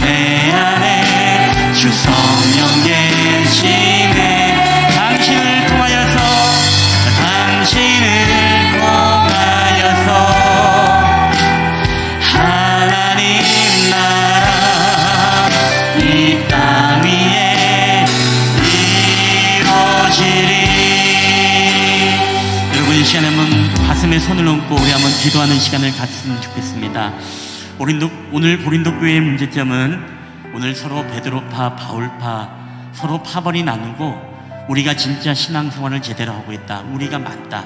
내 안에 주 성령 계시네. 당신을 통하여서 시간에 한번 가슴에 손을 얹고 우리 한번 기도하는 시간을 갖으면 좋겠습니다. 오늘 고린도 교회의 문제점은 오늘 서로 베드로파, 바울파 서로 파벌이 나누고 우리가 진짜 신앙생활을 제대로 하고 있다. 우리가 맞다.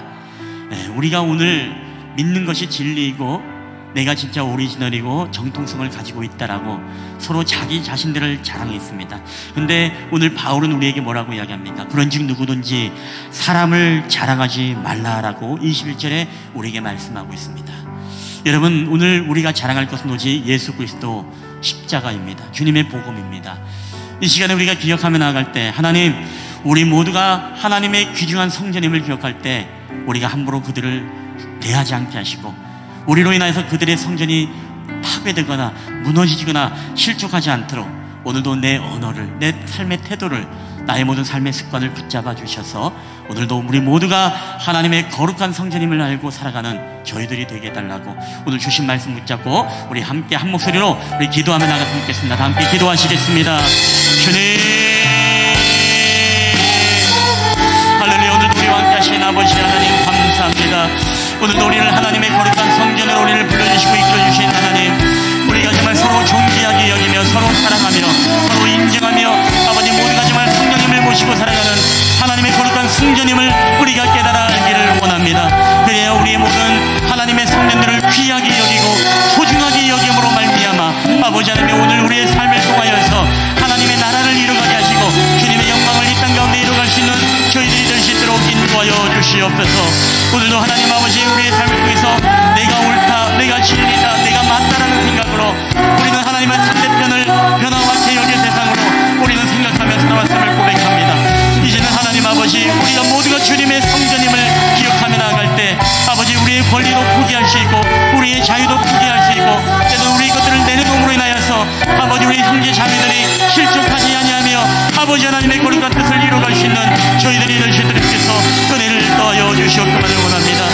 우리가 오늘 믿는 것이 진리이고 내가 진짜 오리지널이고 정통성을 가지고 있다라고 서로 자기 자신들을 자랑했습니다. 근데 오늘 바울은 우리에게 뭐라고 이야기합니까? 그런즉 누구든지 사람을 자랑하지 말라라고 21절에 우리에게 말씀하고 있습니다. 여러분, 오늘 우리가 자랑할 것은 오직 예수 그리스도 십자가입니다. 주님의 복음입니다. 이 시간에 우리가 기억하며 나아갈 때 하나님, 우리 모두가 하나님의 귀중한 성전임을 기억할 때 우리가 함부로 그들을 대하지 않게 하시고 우리로 인해서 그들의 성전이 파괴되거나 무너지거나 실족하지 않도록 오늘도 내 언어를, 내 삶의 태도를, 나의 모든 삶의 습관을 붙잡아 주셔서 오늘도 우리 모두가 하나님의 거룩한 성전임을 알고 살아가는 저희들이 되게 해달라고 오늘 주신 말씀 붙잡고 우리 함께 한 목소리로 우리 기도하며 나갔으면 좋겠습니다. 다 함께 기도하시겠습니다. 주님, 할렐루야. 오늘도 우리와 함께 하신 아버지 하나님 감사합니다. 오늘도 우리를 하나님의 거룩한 성전으로 우리를 불러주시고 이끌어주신 하나님, 우리가 정말 서로 존귀하게 여기며 서로 사랑하며 서로 인정하며 아버지 모두가 정말 성령님을 모시고 살아가는 하나님의 거룩한 성전임을 우리가 깨달아 알기를 원합니다. 그래야 우리의 모든 하나님의 성전들을 귀하게 여기고 소중하게 여김으로 말미암아 아버지 하나님, 오늘 우리의 삶을 통하여서 하나님의 나라를 이루가게 하시고 주님의 영광을 이 땅 가운데 이루갈 수 있는 저희들이 될 수 있도록 인도하여 주시옵소서. 오늘도 하나님 아버지, 우리의 삶을 통해서 내가 옳다, 내가 진리다, 내가 맞다라는 생각으로 우리는 하나님의 상대편을 변화와 개혁의 대상으로 우리는 생각하면서 나왔음을 고백합니다. 이제는 하나님 아버지, 우리가 모두가 주님의 성전임을 기억하며 나아갈 때 아버지, 우리의 권리도 포기할 수 있고 우리의 자유도 포기할 수 있고 때로 우리 것들을 내려놓음으로 인하여서 아버지, 우리 형제 자매들이 실족하지 아니하며 아버지 하나님의 거룩한 뜻을 이루어갈 수 있는 저희들이 될 수 있도록 해서 은혜를 더하여 주시옵기만을 원합니다.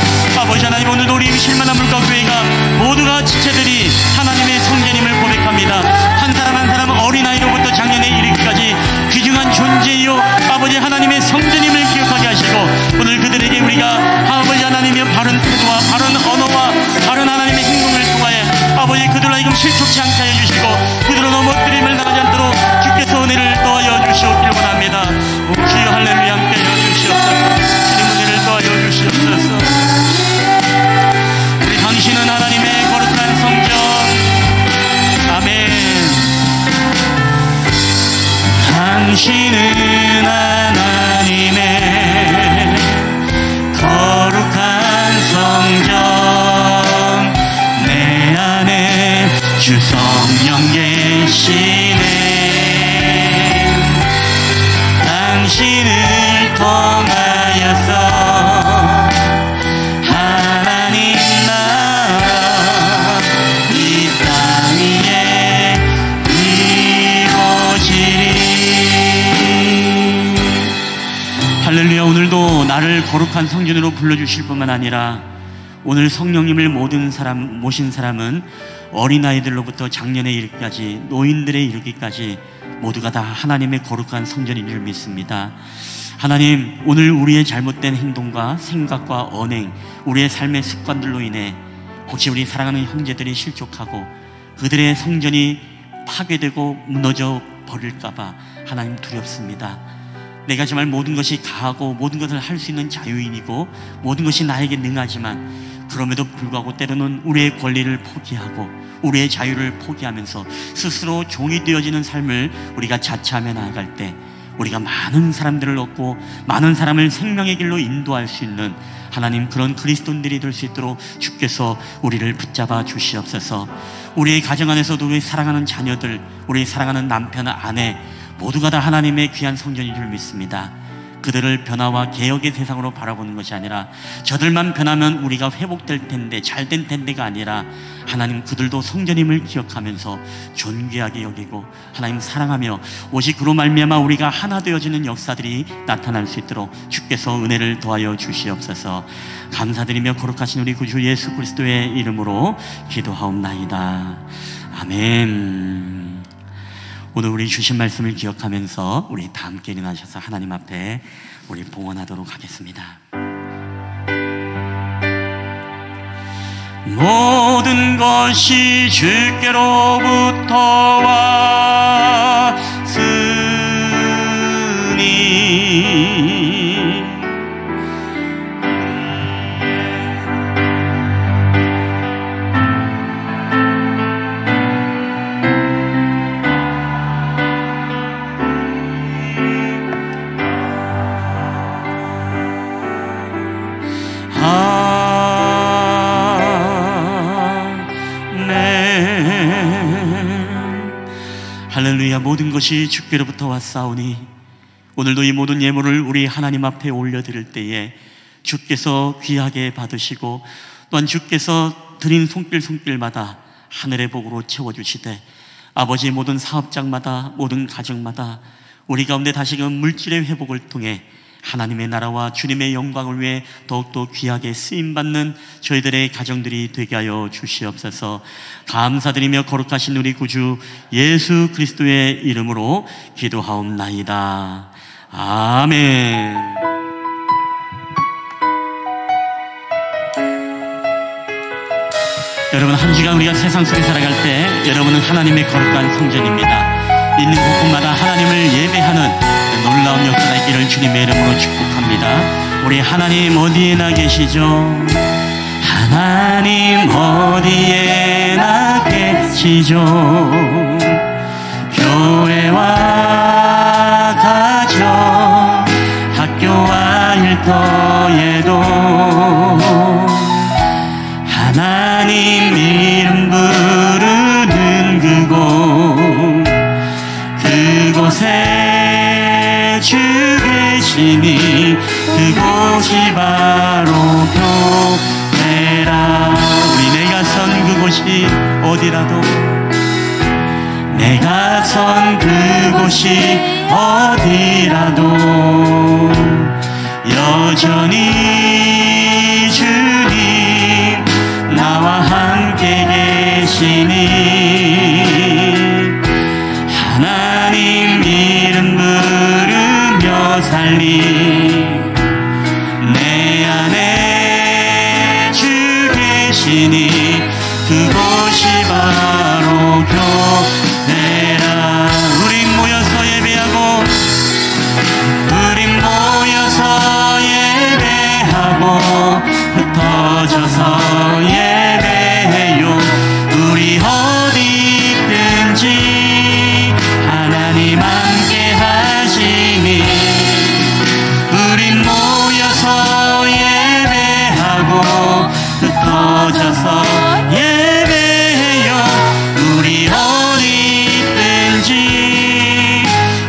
아버지 하나님, 오늘도 우리 실만한 물가교회가 모두가 지체들이 하나님의 성전임을 고백합니다. 한 사람 한 사람 어린아이로부터 작년에 이르기까지 귀중한 존재이요 아버지 하나님의 성전임을 기억하게 하시고 오늘 그들에게 우리가 아버지 하나님의 바른 태도와 바른 언어와 바른 하나님의 행동을 통하여 아버지 그들로 하여금 실족치 않게 하여 주시고 그들로 넘어뜨림을 당하지 않도록 주께서 은혜를 더하여 주시옵기를 원합니다. 주여 할렐루야. 함께 하여 주시옵소서. 주님 은혜를 더하여 주시옵소서. 우리 당신은 하나님의 거룩한 성전. 아멘. 당신은 하나님의 거룩한 성전. 내 안에 주 성령 계시네. 당신을 통하여서 하나님 나라 이 땅 위에 이루어지리. 할렐루야. 오늘도 나를 거룩한 성전으로 불러주실 뿐만 아니라 오늘 성령님을 모신 사람은 어린아이들로부터 장년에 이르기까지 노인들에 이르기까지 모두가 다 하나님의 거룩한 성전인 줄 믿습니다. 하나님, 오늘 우리의 잘못된 행동과 생각과 언행, 우리의 삶의 습관들로 인해 혹시 우리 사랑하는 형제들이 실족하고 그들의 성전이 파괴되고 무너져 버릴까봐 하나님 두렵습니다. 내가 정말 모든 것이 가하고 모든 것을 할 수 있는 자유인이고 모든 것이 나에게 능하지만 그럼에도 불구하고 때로는 우리의 권리를 포기하고 우리의 자유를 포기하면서 스스로 종이 되어지는 삶을 우리가 자처하며 나아갈 때 우리가 많은 사람들을 얻고 많은 사람을 생명의 길로 인도할 수 있는 하나님, 그런 그리스도인들이 될 수 있도록 주께서 우리를 붙잡아 주시옵소서. 우리의 가정 안에서도 우리 사랑하는 자녀들, 우리 사랑하는 남편, 아내 모두가 다 하나님의 귀한 성전인 줄 믿습니다. 그들을 변화와 개혁의 세상으로 바라보는 것이 아니라 저들만 변하면 우리가 회복될 텐데 잘된 텐데가 아니라 하나님, 그들도 성전임을 기억하면서 존귀하게 여기고 하나님 사랑하며 오직 그로 말미암아 우리가 하나 되어지는 역사들이 나타날 수 있도록 주께서 은혜를 더하여 주시옵소서. 감사드리며 거룩하신 우리 구주 예수 그리스도의 이름으로 기도하옵나이다. 아멘. 오늘 우리 주신 말씀을 기억하면서 우리 다 함께 일어나셔서 하나님 앞에 우리 봉헌하도록 하겠습니다. 모든 것이 주께로부터 왔으니 할렐루야. 모든 것이 주께로부터 왔사오니 오늘도 이 모든 예물을 우리 하나님 앞에 올려드릴 때에 주께서 귀하게 받으시고 또한 주께서 드린 손길마다 하늘의 복으로 채워주시되 아버지 모든 사업장마다 모든 가정마다 우리 가운데 다시금 물질의 회복을 통해 하나님의 나라와 주님의 영광을 위해 더욱더 귀하게 쓰임받는 저희들의 가정들이 되게 하여 주시옵소서. 감사드리며 거룩하신 우리 구주 예수 그리스도의 이름으로 기도하옵나이다. 아멘. 여러분, 한 주간 우리가 세상 속에 살아갈 때 여러분은 하나님의 거룩한 성전입니다. 있는 곳곳마다 하나님을 예배하는 놀라운 역사가 있기를 주님의 이름으로 축복합니다. 우리 하나님 어디에나 계시죠? 하나님 어디에나 계시죠? 교회와 가정, 학교와 일터에도 하나님 이름 부르는 그곳에 주 계시니 그곳이 바로 교회라. 우리 내가 선 그곳이 어디라도, 내가 선 그곳이 어디라도 여전히 주님 나와 함께 계시니 하나님 이름 부르며 살리 내 안에 주 계시니 그곳이 바로 교회라. 우린 모여서 예배하고, 우린 모여서 예배하고 흩어져서 예배해요. 우리 어디 있든지 하나님 함께 하시니 우린 모여서 예배하고 흩어져서 예배해요. 우리 어디 있든지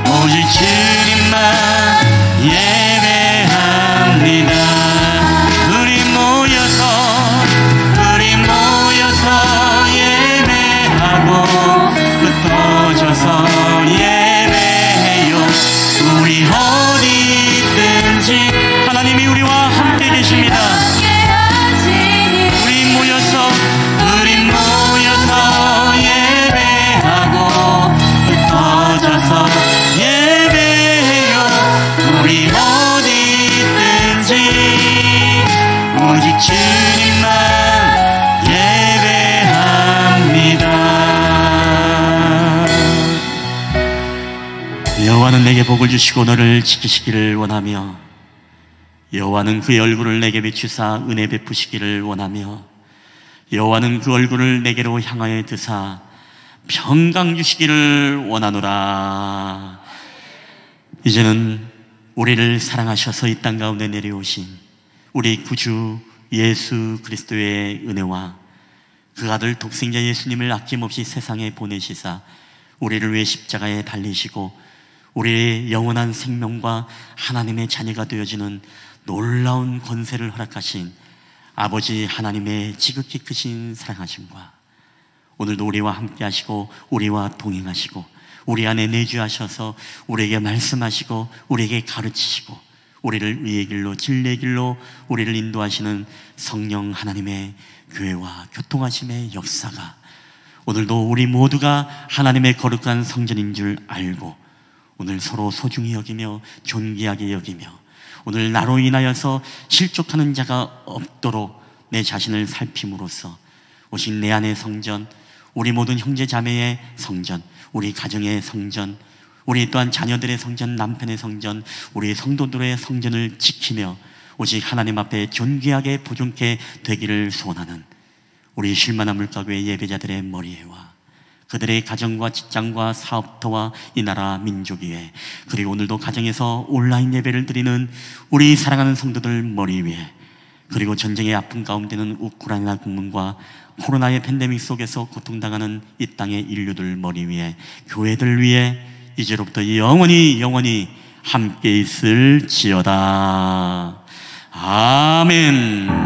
오직 주님만 예배합니다. 우리 모여서 예배하고 흩어져서 예배해요. 우리 어디 있든지 하나님이 우리와 함께 계십니다. 우리 모여서 예배하고 흩어져서 예배해요. 우리 어디 있든지 오직 주님만 예배합니다. 여호와는 내게 복을 주시고 너를 지키시기를 원하며 여호와는 그의 얼굴을 내게 비추사 은혜 베푸시기를 원하며 여호와는 그 얼굴을 내게로 향하여 드사 평강 주시기를 원하노라. 이제는 우리를 사랑하셔서 이 땅 가운데 내려오신 우리 구주 예수 그리스도의 은혜와 그 아들 독생자 예수님을 아낌없이 세상에 보내시사 우리를 위해 십자가에 달리시고 우리의 영원한 생명과 하나님의 자녀가 되어지는 놀라운 권세를 허락하신 아버지 하나님의 지극히 크신 사랑하심과 오늘도 우리와 함께 하시고 우리와 동행하시고 우리 안에 내주하셔서 우리에게 말씀하시고 우리에게 가르치시고 우리를 의의 길로 진리의 길로 우리를 인도하시는 성령 하나님의 교회와 교통하심의 역사가 오늘도 우리 모두가 하나님의 거룩한 성전인 줄 알고 오늘 서로 소중히 여기며 존귀하게 여기며 오늘 나로 인하여서 실족하는 자가 없도록 내 자신을 살핌으로써 오직 내 안의 성전, 우리 모든 형제 자매의 성전, 우리 가정의 성전, 우리 또한 자녀들의 성전, 남편의 성전, 우리 성도들의 성전을 지키며 오직 하나님 앞에 존귀하게 부존케 되기를 소원하는 우리 쉴만한 물가교회 예배자들의 머리에와 그들의 가정과 직장과 사업터와 이 나라 민족 위에, 그리고 오늘도 가정에서 온라인 예배를 드리는 우리 사랑하는 성도들 머리 위에, 그리고 전쟁의 아픔 가운데는 우크라이나 국민과 코로나의 팬데믹 속에서 고통당하는 이 땅의 인류들 머리 위에, 교회들 위에 이제로부터 영원히 함께 있을지어다. 아멘.